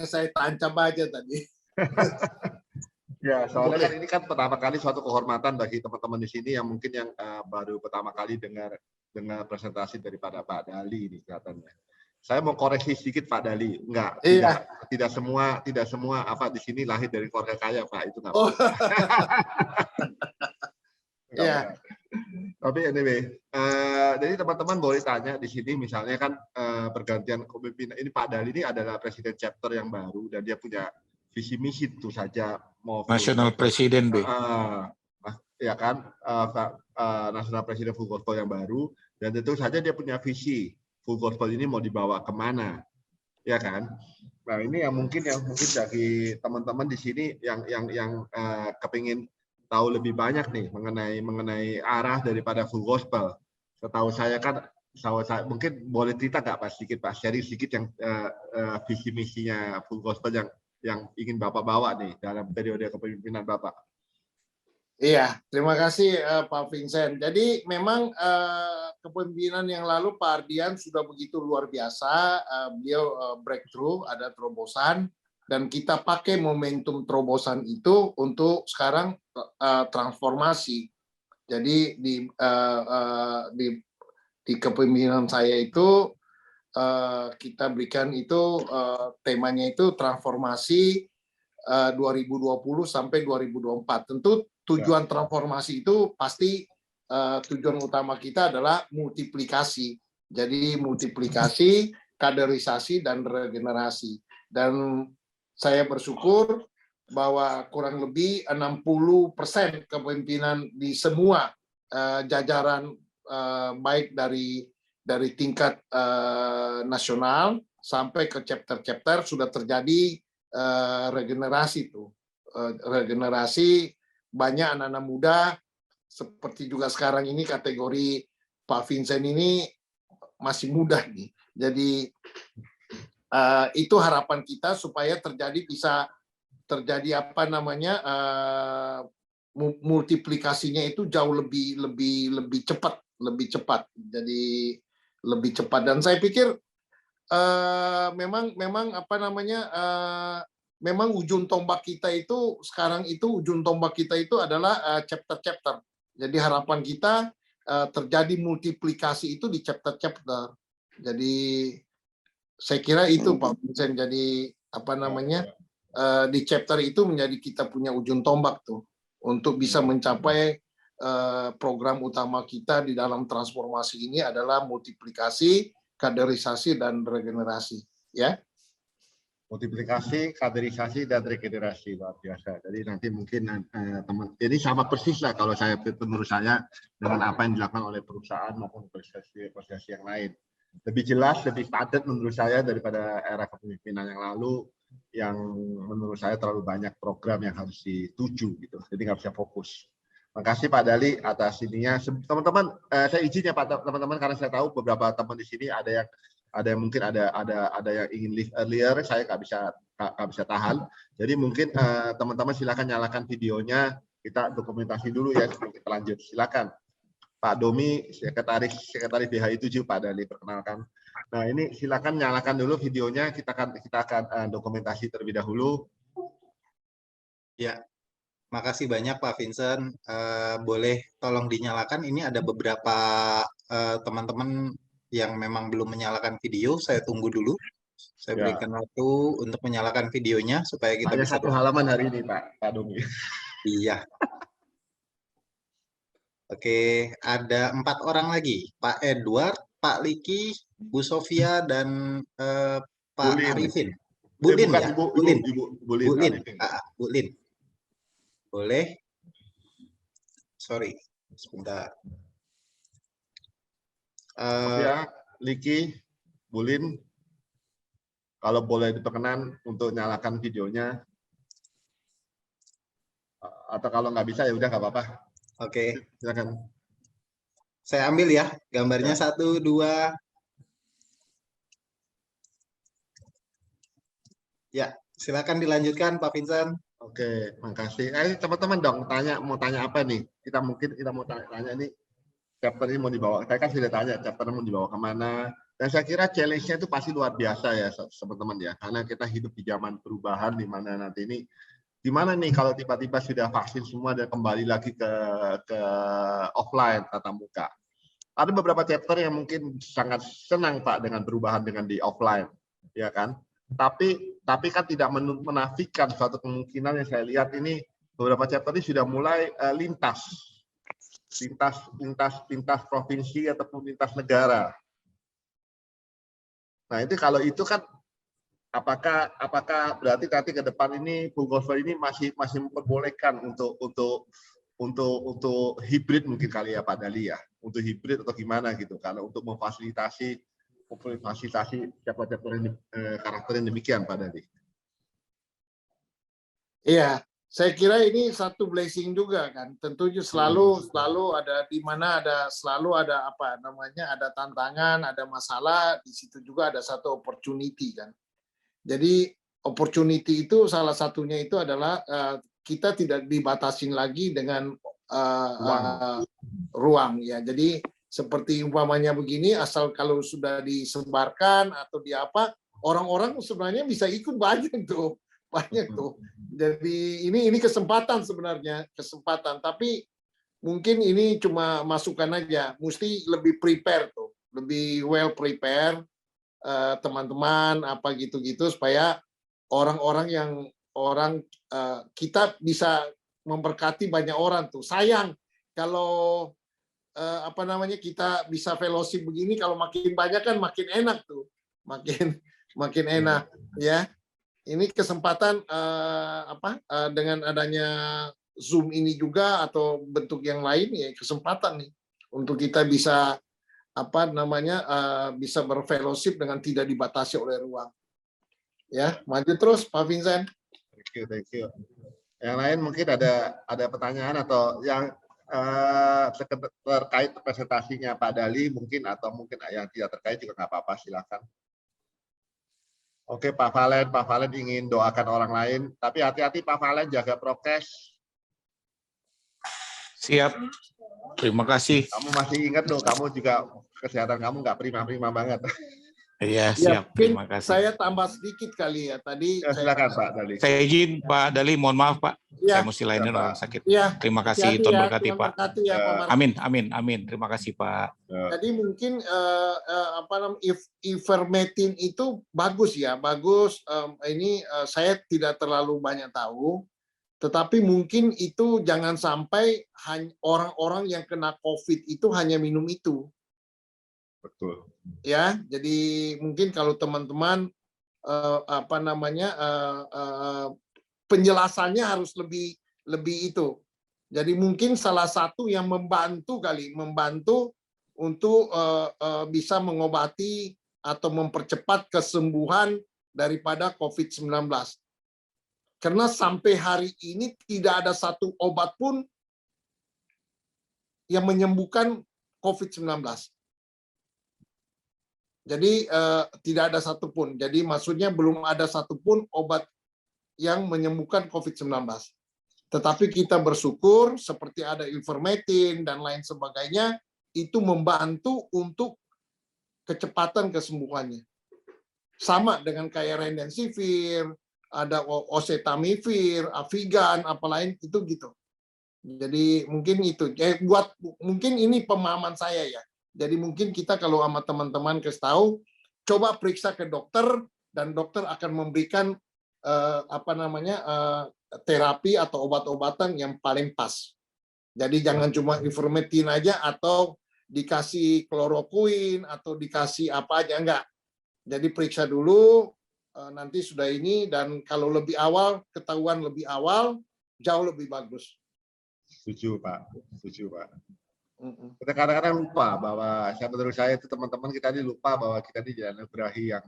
Speaker 1: Saya tancap aja tadi.
Speaker 11: Ya, soalnya kan ini kan pertama kali suatu kehormatan bagi teman-teman di sini yang mungkin yang baru pertama kali dengar presentasi daripada Pak Dali ini kelihatannya. Saya mau koreksi sedikit Pak Dali, tidak semua apa di sini lahir dari keluarga kaya Pak, itu nggak. Oh. Ya. Tapi anyway, jadi teman-teman boleh tanya di sini misalnya kan pergantian kepemimpinan ini Pak Dali ini adalah presiden chapter yang baru dan dia punya visi misi tentu saja mau
Speaker 15: National President B.
Speaker 11: Ya kan, National President Full Gospel yang baru dan tentu saja dia punya visi Full Gospel ini mau dibawa kemana, ya kan? Nah ini yang mungkin bagi teman-teman di sini yang kepingin tahu lebih banyak nih mengenai arah daripada Full Gospel. Setahu saya kan, mungkin boleh cerita nggak Pak sedikit Pak, sharing sedikit yang visi misinya Full Gospel yang ingin Bapak bawa nih dalam periode kepemimpinan Bapak.
Speaker 1: Iya, terima kasih Pak Vincent. Jadi memang kepemimpinan yang lalu Pak Ardian sudah begitu luar biasa. Beliau breakthrough, ada terobosan, dan kita pakai momentum terobosan itu untuk sekarang transformasi. Jadi di kepemimpinan saya itu kita berikan itu temanya itu transformasi 2020 sampai 2024. Tentu tujuan transformasi itu pasti tujuan utama kita adalah multiplikasi. Jadi multiplikasi, kaderisasi, dan regenerasi. Dan saya bersyukur bahwa kurang lebih 60% kepemimpinan di semua jajaran baik dari tingkat nasional sampai ke chapter-chapter sudah terjadi regenerasi itu. Regenerasi banyak anak-anak muda seperti juga sekarang ini kategori Pak Vincent ini masih muda nih. Jadi itu harapan kita supaya bisa terjadi apa namanya multiplikasinya itu jauh lebih cepat. Jadi lebih cepat, dan saya pikir memang apa namanya memang ujung tombak kita itu sekarang itu adalah chapter-chapter. Jadi harapan kita terjadi multiplikasi itu di chapter-chapter. Jadi saya kira itu Pak Vincent, jadi apa namanya di chapter itu menjadi kita punya ujung tombak tuh untuk bisa mencapai program utama kita di dalam transformasi ini adalah multiplikasi, kaderisasi, dan regenerasi, ya.
Speaker 11: Multiplikasi, kaderisasi, dan regenerasi, luar biasa. Jadi nanti mungkin teman, ini sama persis lah kalau menurut saya dengan apa yang dilakukan oleh perusahaan maupun organisasi yang lain. Lebih jelas, lebih padat menurut saya daripada era kepemimpinan yang lalu, yang menurut saya terlalu banyak program yang harus dituju gitu. Jadi nggak bisa fokus. Makasih Pak Dali atas ininya. Teman-teman, saya izin ya Pak teman-teman, karena saya tahu beberapa teman di sini ada yang mungkin ada yang ingin leave earlier, saya nggak bisa tahan. Jadi mungkin teman-teman silakan nyalakan videonya, kita dokumentasi dulu ya sebelum kita lanjut. Silakan Pak Domi, sekretaris BHI 7, Pak Dali, perkenalkan. Nah ini silakan nyalakan dulu videonya, kita akan dokumentasi terlebih dahulu.
Speaker 15: Ya, makasih banyak Pak Vincent. Boleh tolong dinyalakan. Ini ada beberapa teman-teman yang memang belum menyalakan video. Saya tunggu dulu. Saya berikan waktu untuk menyalakan videonya supaya kita bisa.
Speaker 11: Satu halaman hari ini Pak Domi.
Speaker 15: Iya. Oke, ada 4 orang lagi. Pak Edward, Pak Liki, Bu Sofia, dan Pak Arifin. Bulin ya? Bulin. Bulin. Boleh? Sorry, sebentar.
Speaker 11: Sofia, Liki,
Speaker 10: Bulin, kalau boleh diperkenan untuk nyalakan videonya. Atau kalau nggak bisa ya udah nggak apa-apa.
Speaker 15: Oke,
Speaker 10: Silakan.
Speaker 15: saya ambil ya gambarnya 1, 2. Ya, silakan dilanjutkan Pak Vincent.
Speaker 10: Oke, makasih. Teman-teman dong mau tanya apa nih? Kita mau tanya nih, chapter ini mau dibawa. Saya kan sudah tanya chapter mau dibawa kemana. Dan saya kira challenge-nya itu pasti luar biasa ya teman-teman ya. Karena kita hidup di zaman perubahan di mana nanti ini gimana nih kalau tiba-tiba sudah vaksin semua dan kembali lagi ke offline tatap muka. Ada beberapa chapter yang mungkin sangat senang Pak dengan perubahan dengan di offline, ya kan? Tapi kan tidak menafikan suatu kemungkinan yang saya lihat ini beberapa chapter ini sudah mulai lintas provinsi ataupun lintas negara. Nah itu kalau itu kan apakah berarti nanti ke depan ini full gospel ini masih memperbolehkan untuk hibrid mungkin kali ya Pak Dali ya, untuk hibrid atau gimana gitu, kalau untuk memfasilitasi chapter ini karakter yang demikian Pak Dali.
Speaker 1: Iya, saya kira ini satu blessing juga kan. Tentunya selalu ada di mana selalu ada apa namanya, ada tantangan, ada masalah, di situ juga ada satu opportunity kan. Jadi opportunity itu salah satunya itu adalah kita tidak dibatasin lagi dengan ruang ya. Jadi seperti umpamanya begini, asal kalau sudah disebarkan atau di apa, orang-orang sebenarnya bisa ikut banyak tuh. Jadi ini kesempatan sebenarnya, tapi mungkin ini cuma masukan aja, mesti lebih prepare tuh, lebih well prepare teman-teman apa gitu-gitu supaya orang-orang kita bisa memberkati banyak orang tuh. Sayang kalau apa namanya kita bisa fellowship begini, kalau makin banyak kan makin enak tuh, makin enak ya. Ini kesempatan dengan adanya Zoom ini juga atau bentuk yang lain ya, kesempatan nih untuk kita bisa bisa berfellowship dengan tidak dibatasi oleh ruang. Ya, maju terus Pak Vincent.
Speaker 10: Thank you. Yang lain mungkin ada pertanyaan atau yang terkait presentasinya Pak Dali mungkin, atau mungkin yang tidak terkait juga nggak apa-apa, silakan. Oke, Pak Valen ingin doakan orang lain, tapi hati-hati Pak Valen, jaga prokes.
Speaker 16: Siap. Terima kasih.
Speaker 10: Kamu masih ingat loh, kamu juga kesehatan kamu nggak prima-prima banget.
Speaker 16: Iya, siap. Terima kasih.
Speaker 1: Saya tambah sedikit kali ya. Tadi
Speaker 10: silakan Pak Dali.
Speaker 16: Saya izin Pak Dali, mohon maaf Pak.
Speaker 1: Ya.
Speaker 16: Saya mesti lainin orang sakit.
Speaker 1: Ya.
Speaker 16: Terima kasih, Tuhan berkati Pak.
Speaker 1: Ya, Pak
Speaker 16: Amin. Terima kasih Pak.
Speaker 1: Jadi mungkin ivermectin itu bagus ya, bagus. Ini saya tidak terlalu banyak tahu, tetapi mungkin itu jangan sampai orang-orang yang kena COVID itu hanya minum itu.
Speaker 10: Betul.
Speaker 1: Ya, jadi mungkin kalau teman-teman penjelasannya harus lebih itu. Jadi mungkin salah satu yang membantu untuk bisa mengobati atau mempercepat kesembuhan daripada COVID-19. Karena sampai hari ini tidak ada satu obat pun yang menyembuhkan COVID-19. Jadi tidak ada satupun. Jadi maksudnya belum ada satupun obat yang menyembuhkan COVID-19. Tetapi kita bersyukur seperti ada ivermectin dan lain sebagainya, itu membantu untuk kecepatan kesembuhannya. Sama dengan kayak remdesivir, ada oseltamivir, Avigan, apa lain itu gitu. Jadi mungkin itu. Mungkin ini pemahaman saya ya. Jadi mungkin kita kalau sama teman-teman kasih tahu, coba periksa ke dokter dan dokter akan memberikan terapi atau obat-obatan yang paling pas. Jadi jangan cuma ivermectin aja atau dikasih kloroquine atau dikasih apa aja, enggak. Jadi periksa dulu, nanti sudah ini, dan kalau lebih awal, ketahuan lebih awal, jauh lebih bagus.
Speaker 10: Setuju Pak, setuju Pak.
Speaker 11: Kita kadang-kadang lupa bahwa menurut saya itu teman-teman kita ini lupa bahwa kita ini dianugerahi yang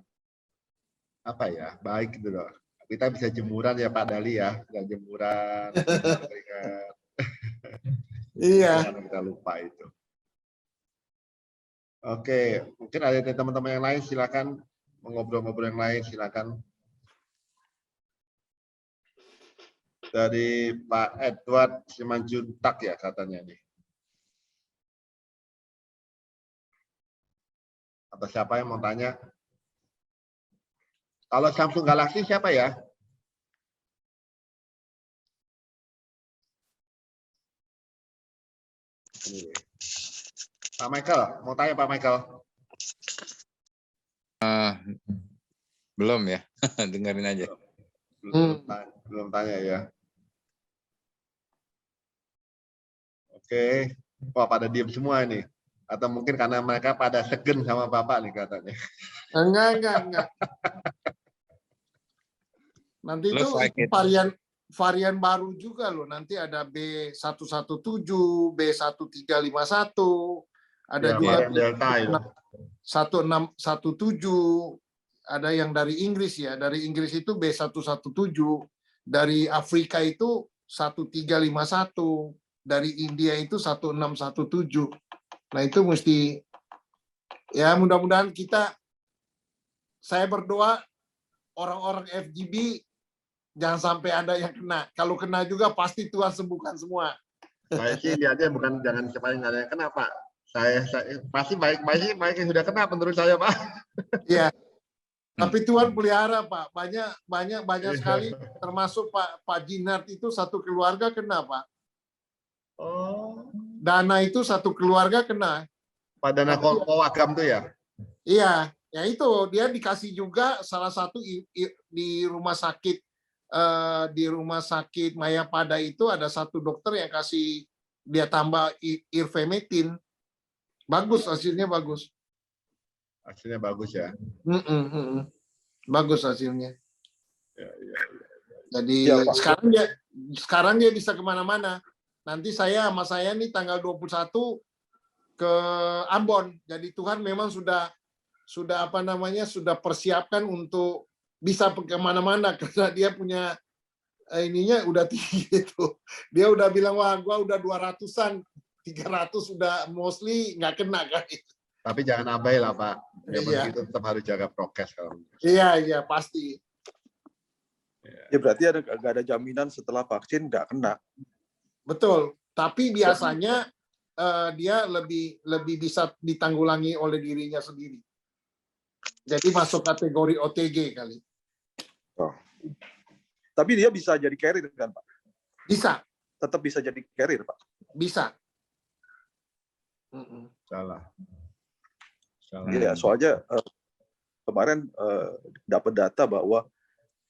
Speaker 11: apa ya, baik gitu loh. Kita bisa jemuran ya Pak Dali ya, bisa jemuran.
Speaker 1: Iya.
Speaker 11: Kita lupa itu. Oke, mungkin ada teman-teman yang lain silakan ngobrol-ngobrol yang lain silakan. Dari Pak Edward Simanjuntak ya katanya nih. Atau siapa yang mau tanya? Kalau Samsung Galaxy siapa ya? Pak Michael, mau tanya Pak Michael?
Speaker 17: Belum ya, dengerin aja.
Speaker 11: Belum tanya ya. Oke, wah pada diem semua ini. Atau mungkin karena mereka pada segen sama Bapak nih katanya.
Speaker 1: Enggak. Nanti itu varian baru juga loh. Nanti ada B117, B1351, ada
Speaker 11: ya,
Speaker 1: juga
Speaker 11: Delta ya.
Speaker 1: 1617, ada yang dari Inggris ya. Dari Inggris itu B117, dari Afrika itu 1351, dari India itu 1617. Nah itu mesti, ya mudah-mudahan saya berdoa orang-orang FGB jangan sampai ada yang kena. Kalau kena juga pasti Tuhan sembuhkan semua.
Speaker 11: Saya sih lihatnya bukan jangan supaya nggak ada yang kena Pak. Saya pasti baik yang sudah kena menurut saya Pak.
Speaker 1: Iya. Tapi Tuhan pelihara Pak. Banyak sekali termasuk Pak Jinart itu satu keluarga kena Pak.
Speaker 11: Oh.
Speaker 1: Dana itu satu keluarga kena.
Speaker 11: Pak Dana Kowagam tuh ya?
Speaker 1: Iya, ya itu dia dikasih juga salah satu di rumah sakit Mayapada itu ada satu dokter yang kasih dia tambah Ivermectin. Bagus hasilnya bagus.
Speaker 11: Hasilnya bagus ya.
Speaker 1: Bagus hasilnya.
Speaker 11: Ya.
Speaker 1: Jadi
Speaker 11: Ya,
Speaker 1: sekarang dia bisa kemana-mana. Nanti sama saya nih tanggal 21 ke Ambon. Jadi Tuhan memang sudah persiapkan untuk bisa kemana-mana karena dia punya ininya udah tinggi itu. Dia udah bilang wah gua udah 200-an, 300 udah mostly nggak kena kan.
Speaker 11: Tapi jangan abai lah Pak. Yang
Speaker 1: Iya.
Speaker 11: begitu tetap harus jaga prokes kalau.
Speaker 1: Iya pasti.
Speaker 18: Ya berarti nggak ada jaminan setelah vaksin nggak kena.
Speaker 1: Betul. Tapi biasanya dia lebih bisa ditanggulangi oleh dirinya sendiri. Jadi masuk kategori OTG kali.
Speaker 18: Oh. Tapi dia bisa jadi carrier kan Pak?
Speaker 1: Bisa.
Speaker 18: Tetap bisa jadi carrier Pak?
Speaker 1: Bisa.
Speaker 11: Salah.
Speaker 18: Iya, soalnya kemarin dapat data bahwa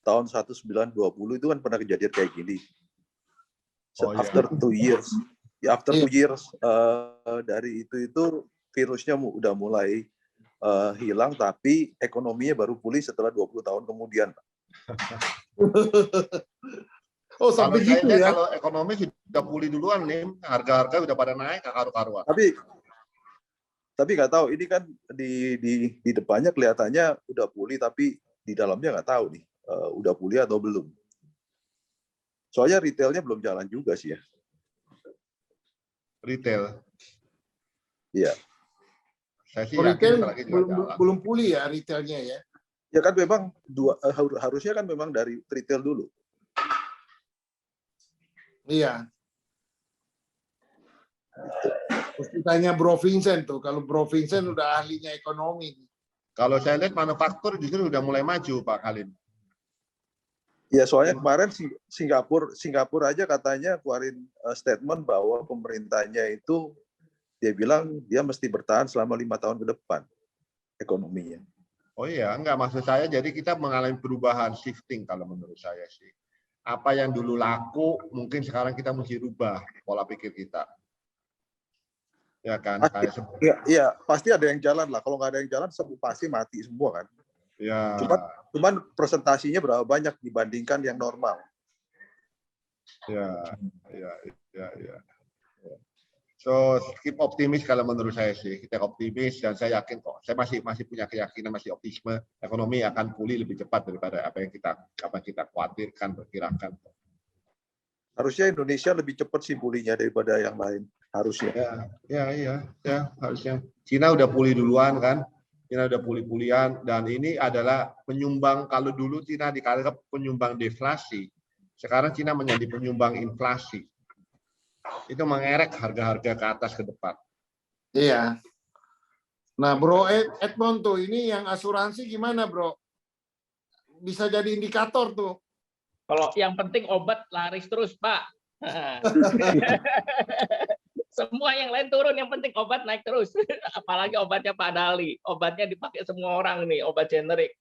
Speaker 18: tahun 1920 itu kan pernah kejadian kayak gini. After 2 years, after 2 years dari itu virusnya udah mulai hilang, tapi ekonominya baru pulih setelah 20 tahun kemudian.
Speaker 1: Oh sampai gitu ya?
Speaker 11: Kalau ekonomi sudah pulih duluan nih, harga-harga udah pada naik karu-karuan.
Speaker 18: Tapi nggak tahu, ini kan di depannya kelihatannya udah pulih, tapi di dalamnya nggak tahu nih udah pulih atau belum. Soalnya retailnya belum jalan juga sih ya.
Speaker 11: Retail?
Speaker 18: Iya.
Speaker 11: Saya sih
Speaker 1: retail belum pulih ya retailnya ya?
Speaker 18: Ya kan memang harusnya kan memang dari retail dulu.
Speaker 1: Iya. Terus ditanya Bro Vincent tuh, kalau Bro Vincent udah ahlinya ekonomi.
Speaker 11: Kalau saya lihat manufaktur justru udah mulai maju Pak Khalid.
Speaker 18: Ya soalnya kemarin Singapura aja katanya keluarin statement bahwa pemerintahnya itu dia bilang dia mesti bertahan selama 5 tahun ke depan ekonominya.
Speaker 11: Oh iya, enggak, maksud saya jadi kita mengalami perubahan, shifting kalau menurut saya sih. Apa yang dulu laku mungkin sekarang kita mesti rubah pola pikir kita. Ya kan?
Speaker 18: Iya, pasti ada yang jalan lah. Kalau nggak ada yang jalan pasti mati semua kan.
Speaker 11: Ya.
Speaker 18: Cuman presentasinya berapa banyak dibandingkan yang normal.
Speaker 11: Ya. So keep optimis kalau menurut saya sih, kita optimis dan saya yakin kok. Saya masih punya keyakinan, masih optimisme ekonomi akan pulih lebih cepat daripada apa yang kita khawatirkan, perkirakan.
Speaker 18: Harusnya Indonesia lebih cepat sih pulihnya daripada yang lain. Harusnya.
Speaker 11: Ya, harusnya. Cina udah pulih duluan kan. Cina udah pulih-pulihan dan ini adalah penyumbang, kalau dulu Cina dianggap penyumbang deflasi. Sekarang Cina menjadi penyumbang inflasi. Itu mengerek harga-harga ke atas ke depan.
Speaker 1: Iya. Nah, Bro Edmond tuh, ini yang asuransi gimana, Bro? Bisa jadi indikator tuh.
Speaker 17: Kalau yang penting obat laris terus, Pak. Semua yang lain turun, yang penting obat naik terus. Apalagi obatnya Pak Dali. Obatnya dipakai semua orang nih, obat generik.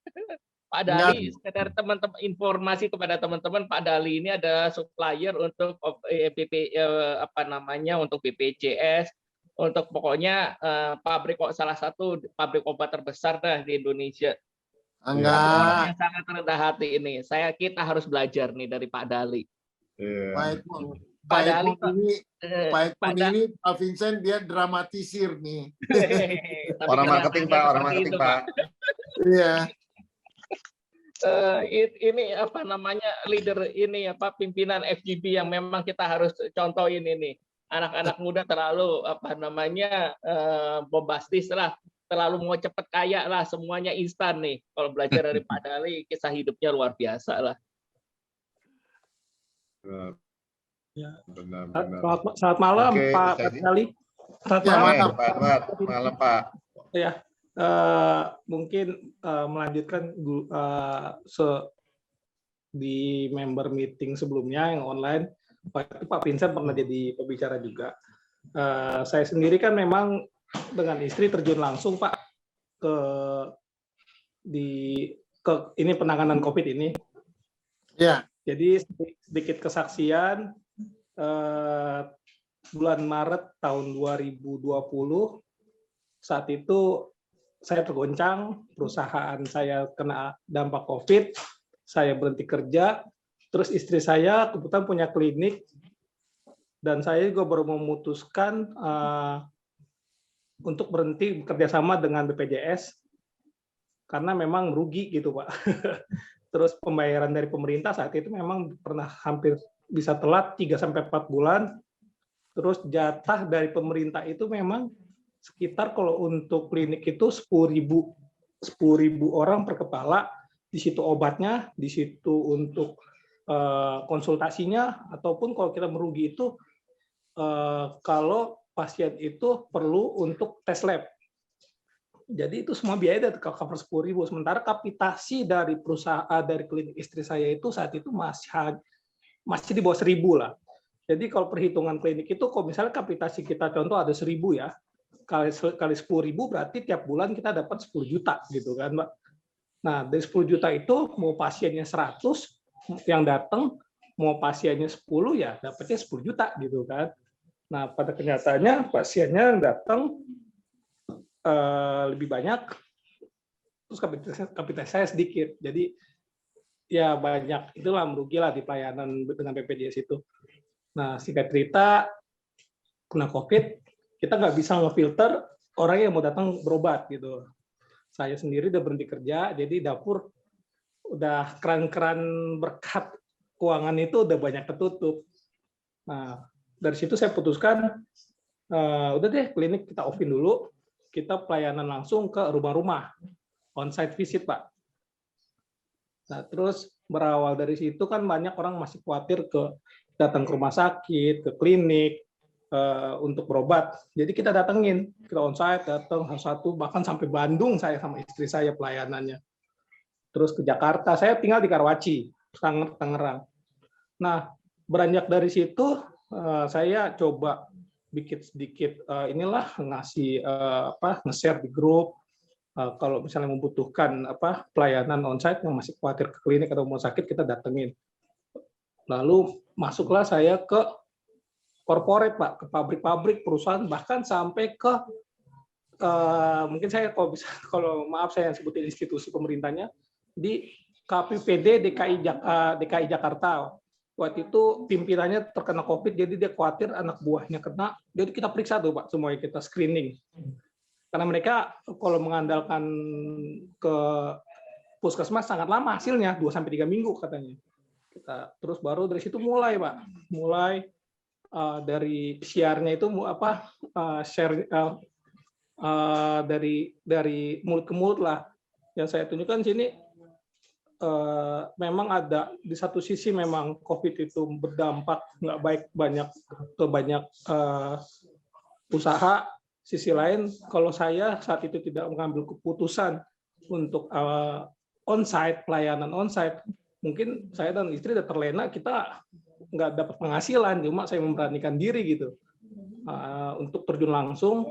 Speaker 17: Pak Dali, sekedar teman-teman informasi kepada teman-teman, Pak Dali ini ada supplier untuk untuk BPJS, untuk pokoknya pabrik salah satu pabrik obat terbesar dah di Indonesia. Orang yang sangat rendah hati ini. Kita harus belajar nih dari Pak Dali.
Speaker 1: Pak Edmond ini Pak Vincent dia dramatisir nih.
Speaker 11: Orang marketing Pak.
Speaker 1: Iya.
Speaker 17: Ini leader ini pimpinan FGB yang memang kita harus contohin ini. Anak-anak muda terlalu bombastis lah, terlalu mau cepet kaya lah, semuanya instan nih. Kalau belajar dari Pak Dali, kisah hidupnya luar biasa lah.
Speaker 14: Selamat malam, Pak Dali.
Speaker 11: Selamat malam, Pak.
Speaker 14: Ya. Mungkin melanjutkan di member meeting sebelumnya yang online, Pak Vincent pernah jadi pembicara juga. Saya sendiri kan memang dengan istri terjun langsung Pak ke ini penanganan COVID ini.
Speaker 1: Ya.
Speaker 14: Jadi sedikit kesaksian bulan Maret tahun 2020 saat itu saya tergoncang, perusahaan saya kena dampak COVID, saya berhenti kerja, terus istri saya kebetulan punya klinik, dan saya juga baru memutuskan untuk berhenti bekerja sama dengan BPJS, karena memang rugi gitu Pak. Terus pembayaran dari pemerintah saat itu memang pernah hampir bisa telat 3-4 bulan, terus jatah dari pemerintah itu memang sekitar kalau untuk klinik itu 10.000 orang per kepala, di situ obatnya, di situ untuk konsultasinya, ataupun kalau kita merugi itu kalau pasien itu perlu untuk tes lab. Jadi itu semua biaya dari cover 10.000. Sementara kapitasi dari perusahaan dari klinik istri saya itu saat itu masih di bawah 1.000 lah. Jadi kalau perhitungan klinik itu, kalau misalnya kapitasi kita contoh ada 1.000 ya, kali 10.000 berarti tiap bulan kita dapat 10 juta gitu kan, Mbak. Nah, dari 10 juta itu mau pasiennya 100 yang datang, mau pasiennya 10 ya dapatnya 10 juta gitu kan. Nah, pada kenyataannya pasiennya datang lebih banyak, terus kapitasi saya sedikit. Jadi ya banyak, itulah merugilah di pelayanan dengan BPJS itu. Nah, singkat cerita, kena COVID, kita nggak bisa ngefilter orang yang mau datang berobat gitu. Saya sendiri udah berhenti kerja, jadi dapur udah keran-keran berkat keuangan itu udah banyak ketutup. Nah, dari situ saya putuskan, udah deh klinik kita off-in dulu, kita pelayanan langsung ke rumah-rumah, on-site visit Pak. Nah, terus berawal dari situ kan banyak orang masih khawatir datang ke rumah sakit, ke klinik, untuk berobat. Jadi kita datengin, kita onsite, datang satu, bahkan sampai Bandung saya sama istri saya pelayanannya. Terus ke Jakarta, saya tinggal di Karawaci, Tangerang. Nah, beranjak dari situ, saya coba bikin sedikit ngasih nge-share di grup, kalau misalnya membutuhkan pelayanan onsite yang masih khawatir ke klinik atau rumah sakit, kita datengin. Lalu masuklah saya ke corporate Pak, ke pabrik-pabrik, perusahaan, bahkan sampai ke mungkin saya kalau maaf saya sebutin institusi pemerintahnya, di KPPD DKI Jakarta, waktu itu pimpinannya terkena COVID, jadi dia khawatir anak buahnya kena. Jadi kita periksa tuh Pak, semuanya kita screening. Karena mereka kalau mengandalkan ke puskesmas sangat lama hasilnya, 2-3 minggu katanya. Kita terus baru dari situ mulai Pak, mulai dari share-nya itu share dari mulut ke mulut lah. Yang saya tunjukkan sini memang ada di satu sisi memang COVID itu berdampak nggak baik ke banyak usaha. Sisi lain, kalau saya saat itu tidak mengambil keputusan untuk onsite, pelayanan onsite, mungkin saya dan istri udah terlena, kita nggak dapat penghasilan, cuma saya memberanikan diri gitu untuk terjun langsung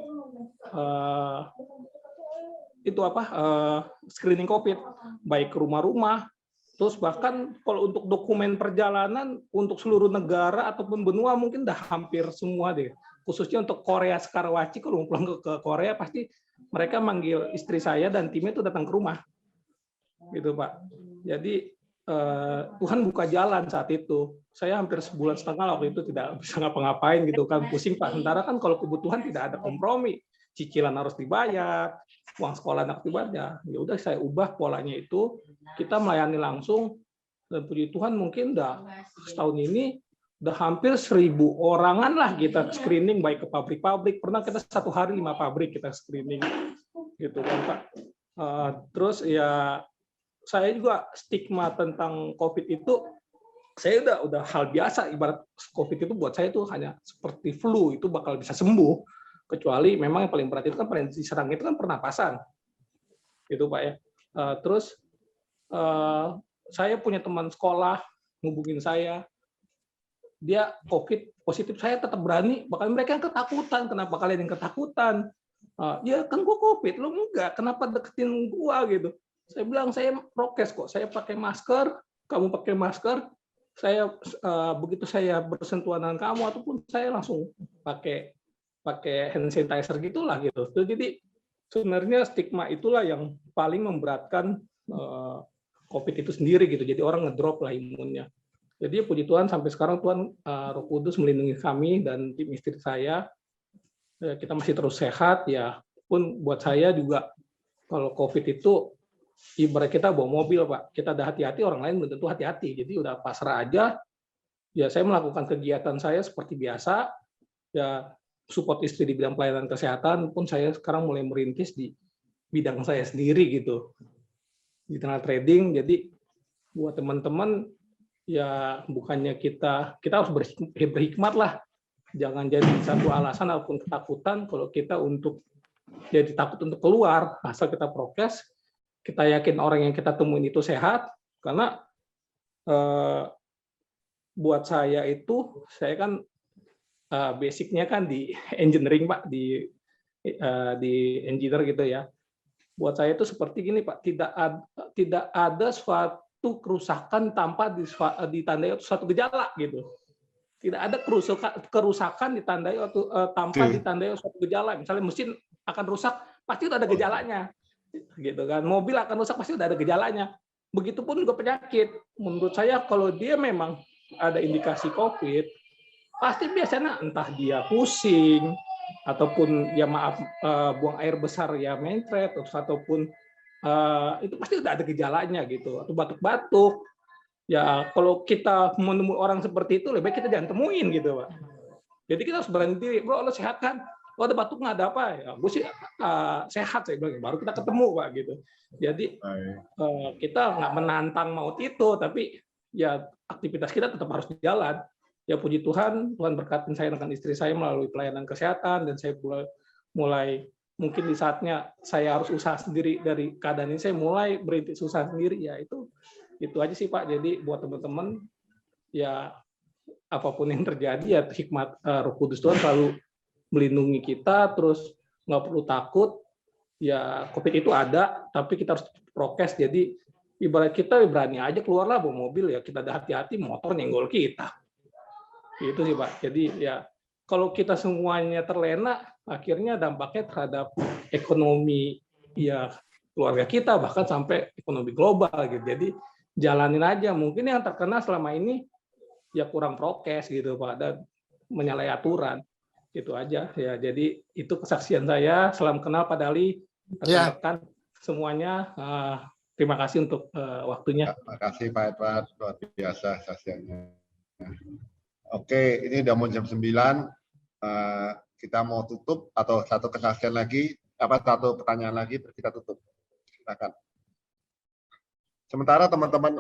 Speaker 14: screening COVID, baik ke rumah-rumah, terus bahkan kalau untuk dokumen perjalanan untuk seluruh negara ataupun benua mungkin udah hampir semua deh. Khususnya untuk Korea Sekarwaci, kalau mau pulang ke Korea pasti mereka manggil istri saya dan timnya itu datang ke rumah, gitu Pak. Jadi Tuhan buka jalan saat itu. Saya hampir sebulan setengah waktu itu tidak bisa ngapa-ngapain gitu kan, pusing Pak. Sementara kan kalau kebutuhan tidak ada kompromi, cicilan harus dibayar, uang sekolah anak dibayar. Ya udah saya ubah polanya itu, kita melayani langsung. Dan puji Tuhan mungkin udah setahun ini udah hampir 1.000 orangan lah kita screening, baik ke pabrik-pabrik. Pernah kita satu hari 5 pabrik kita screening, gitu kan Pak. Terus ya saya juga stigma tentang COVID itu, saya udah hal biasa. Ibarat COVID itu buat saya itu hanya seperti flu, itu bakal bisa sembuh. Kecuali memang yang paling berat itu kan paling diserang itu kan pernapasan, gitu Pak ya. Terus saya punya teman sekolah ngubungin saya, dia COVID positif, saya tetap berani. Bahkan mereka yang ketakutan, kenapa kalian yang ketakutan? Ya kan gua COVID, lo enggak, kenapa deketin gua gitu? Saya bilang saya prokes kok, saya pakai masker, kamu pakai masker, saya begitu saya bersentuhan dengan kamu ataupun saya langsung pakai hand sanitizer gitulah gitu. Jadi sebenarnya stigma itulah yang paling memberatkan COVID itu sendiri gitu. Jadi orang ngedrop lah imunnya. Jadi puji Tuhan sampai sekarang Tuhan Roh Kudus melindungi kami dan tim istri saya. Kita masih terus sehat ya. Pun buat saya juga kalau COVID itu ibarat kita bawa mobil Pak. Kita udah hati-hati, orang lain belum tentu hati-hati. Jadi udah pasrah aja. Ya saya melakukan kegiatan saya seperti biasa. Ya support istri di bidang pelayanan kesehatan pun saya sekarang mulai merintis di bidang saya sendiri gitu. Di internal trading. Jadi buat teman-teman ya bukannya kita harus berhikmat lah, jangan jadi satu alasan ataupun ketakutan kalau kita untuk jadi takut untuk keluar. Asal kita prokes, kita yakin orang yang kita temuin itu sehat, karena buat saya itu, saya kan basicnya kan di engineering Pak, di engineer gitu ya. Buat saya itu seperti gini Pak, tidak ada suatu kerusakan tanpa ditandai suatu gejala gitu. Tidak ada kerusakan ditandai tanpa ditandai suatu gejala. Misalnya mesin akan rusak pasti udah ada gejalanya, gitu kan. Mobil akan rusak pasti udah ada gejalanya. Begitupun juga penyakit. Menurut saya kalau dia memang ada indikasi COVID, pasti biasanya entah dia pusing ataupun ya buang air besar ya mencret ataupun itu pasti udah ada gejalanya gitu, atau batuk-batuk. Ya kalau kita menemui orang seperti itu lebih baik kita jangan temuin gitu Pak. Jadi kita harus berani diri, bro lo sehat kan? Lo ada batuk nggak ada apa? Ya gue sih sehat, saya bilang, baru kita ketemu Pak gitu. Jadi kita nggak menantang maut itu, tapi ya aktivitas kita tetap harus jalan. Ya puji Tuhan, Tuhan berkatin saya dengan istri saya melalui pelayanan kesehatan, dan saya mulai mungkin di saatnya saya harus usaha sendiri dari keadaan ini, saya mulai berintis usaha sendiri. Ya itu aja sih Pak. Jadi buat teman-teman ya apapun yang terjadi ya hikmat Roh Kudus Tuhan selalu melindungi kita, terus nggak perlu takut. Ya COVID itu ada, tapi kita harus prokes. Jadi ibarat kita berani aja keluarlah bawa mobil, ya kita ada hati-hati motor nyenggol kita. Itu sih Pak. Jadi ya kalau kita semuanya terlena, akhirnya dampaknya terhadap ekonomi ya keluarga kita, bahkan sampai ekonomi global gitu. Jadi jalanin aja. Mungkin yang terkena selama ini ya kurang prokes gitu Pak, dan menyalahi aturan. Itu aja ya. Jadi itu kesaksian saya. Salam kenal Pak Dali, rekan-rekan semuanya. Terima kasih untuk waktunya.
Speaker 11: Terima kasih Pak Edward, luar biasa saksiannya. Oke, ini udah mau jam 9. Kita mau tutup atau satu kesaksian lagi, satu pertanyaan lagi, kita tutup. Silakan. Sementara teman-teman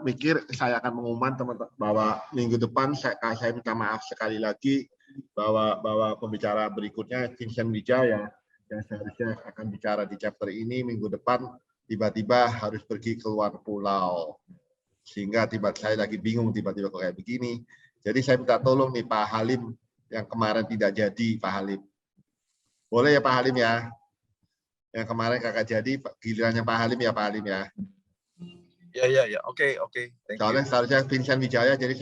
Speaker 11: mikir, saya akan mengumumkan teman-teman bahwa minggu depan saya minta maaf sekali lagi bahwa pembicara berikutnya Vincent Wijaya yang seharusnya akan bicara di chapter ini minggu depan tiba-tiba harus pergi keluar pulau, sehingga saya lagi bingung tiba-tiba kok kayak begini. Jadi saya minta tolong nih Pak Halim yang kemarin tidak jadi, Pak Halim. Boleh ya Pak Halim ya? Yang kemarin kakak jadi, gilirannya Pak Halim ya Pak Halim ya?
Speaker 18: Ya. Oke. Thank
Speaker 11: Soalnya
Speaker 18: you.
Speaker 11: seharusnya Vincent Wijaya, jadi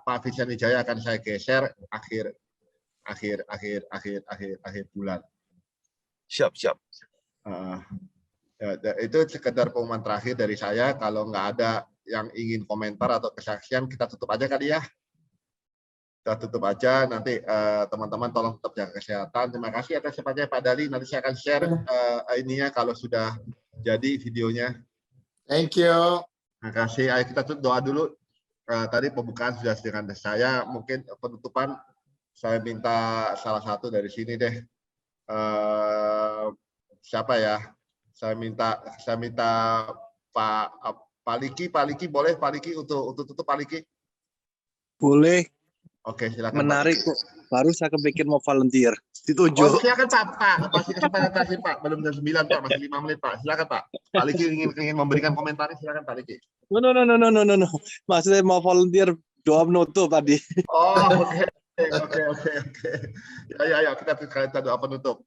Speaker 11: Pak Vincent Wijaya akan saya geser akhir bulan.
Speaker 18: Siap.
Speaker 11: Itu sekedar pengumuman terakhir dari saya. Kalau nggak ada yang ingin komentar atau kesaksian, kita tutup aja kali ya. Kita tutup aja. Nanti teman-teman tolong tetap jaga kesehatan. Terima kasih atas cepatnya Pak Dali. Nanti saya akan share ininya kalau sudah jadi videonya.
Speaker 1: Thank you.
Speaker 11: Terima kasih. Ayo kita tutup doa dulu. Tadi pembukaan sudah dengan saya. Mungkin penutupan saya minta salah satu dari sini deh. Siapa ya? Saya minta Pak Liki boleh Pak Liki untuk tutup Pak Liki?
Speaker 12: Boleh.
Speaker 11: Oke, silakan.
Speaker 12: Menarik kok. Baru saya kepikir mau volunteer. Ditunjuk.
Speaker 11: Oh, silakan Pak. Masih kesempatan terakhir Pak. Belum jam 9 Pak, masih 5 menit Pak. Silakan Pak. Pak Liki ingin memberikan komentarnya, silakan Pak Liki.
Speaker 12: No. Maksudnya mau volunteer doa penutup tadi.
Speaker 11: Oh, oke. Ya, kita doa penutup.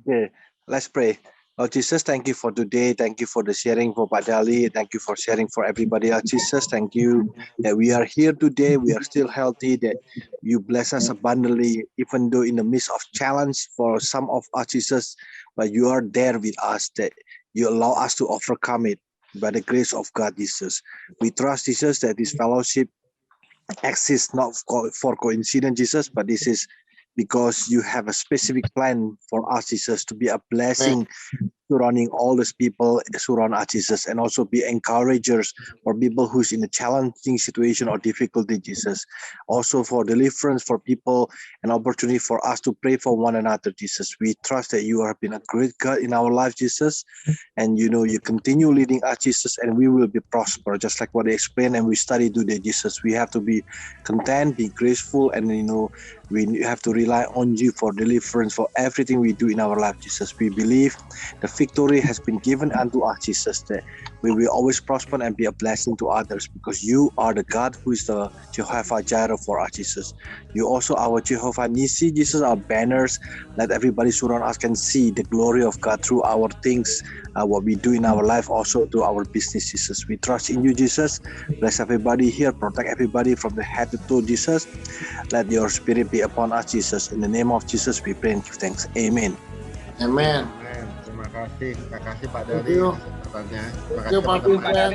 Speaker 12: Okay, let's pray. Lord Jesus, thank you for today. Thank you for the sharing for Pak Dali. Thank you for sharing for everybody. Lord Jesus, thank you that we are here today. We are still healthy, that you bless us abundantly, even though in the midst of challenge for some of us, Jesus, but you are there with us, that you allow us to overcome it by the grace of God, Jesus. We trust, Jesus, that this fellowship exists not for coincidence, Jesus, but this is because you have a specific plan for us, Jesus, to be a blessing surrounding all those people surround us, Jesus, and also be encouragers for people who's in a challenging situation or difficulty, Jesus. Also for deliverance for people, an opportunity for us to pray for one another, Jesus. We trust that you have been a great God in our life, Jesus, and you continue leading us, Jesus, and we will be prosperous, just like what they explained and we studied today, Jesus. We have to be content, be graceful, and we have to rely on you for deliverance for everything we do in our life, Jesus. We believe the victory has been given unto us, Jesus, that we will always prosper and be a blessing to others, because you are the God who is the Jehovah Jireh for us, Jesus. You also our Jehovah Nisi, Jesus, our banners. Let everybody surround us can see the glory of God through our things, what we do in our life, also through our business, Jesus. We trust in you, Jesus. Bless everybody here, protect everybody from the head to toe, Jesus. Let your spirit be upon us, Jesus. In the name of Jesus, we pray and give thanks. Amen.
Speaker 1: Amen.
Speaker 11: Terima kasih Pak
Speaker 1: Thank
Speaker 11: Dali
Speaker 1: you.
Speaker 11: kesempatannya.
Speaker 1: Thank you Pak Vincent,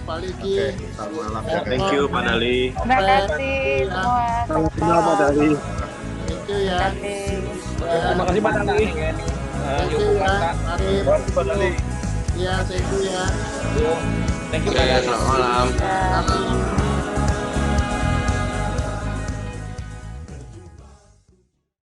Speaker 1: Pak Liki.
Speaker 11: Selamat malam.
Speaker 16: Thank you Pak Dali.
Speaker 6: Terima kasih semua.
Speaker 12: Selamat Pak Dali.
Speaker 1: Thank you ya.
Speaker 14: Terima kasih Pak Dali.
Speaker 1: Thank you ya. Arif.
Speaker 14: Pak Dali.
Speaker 1: Ya, thank you ya.
Speaker 14: Thank you Pak Dali.
Speaker 1: Selamat malam.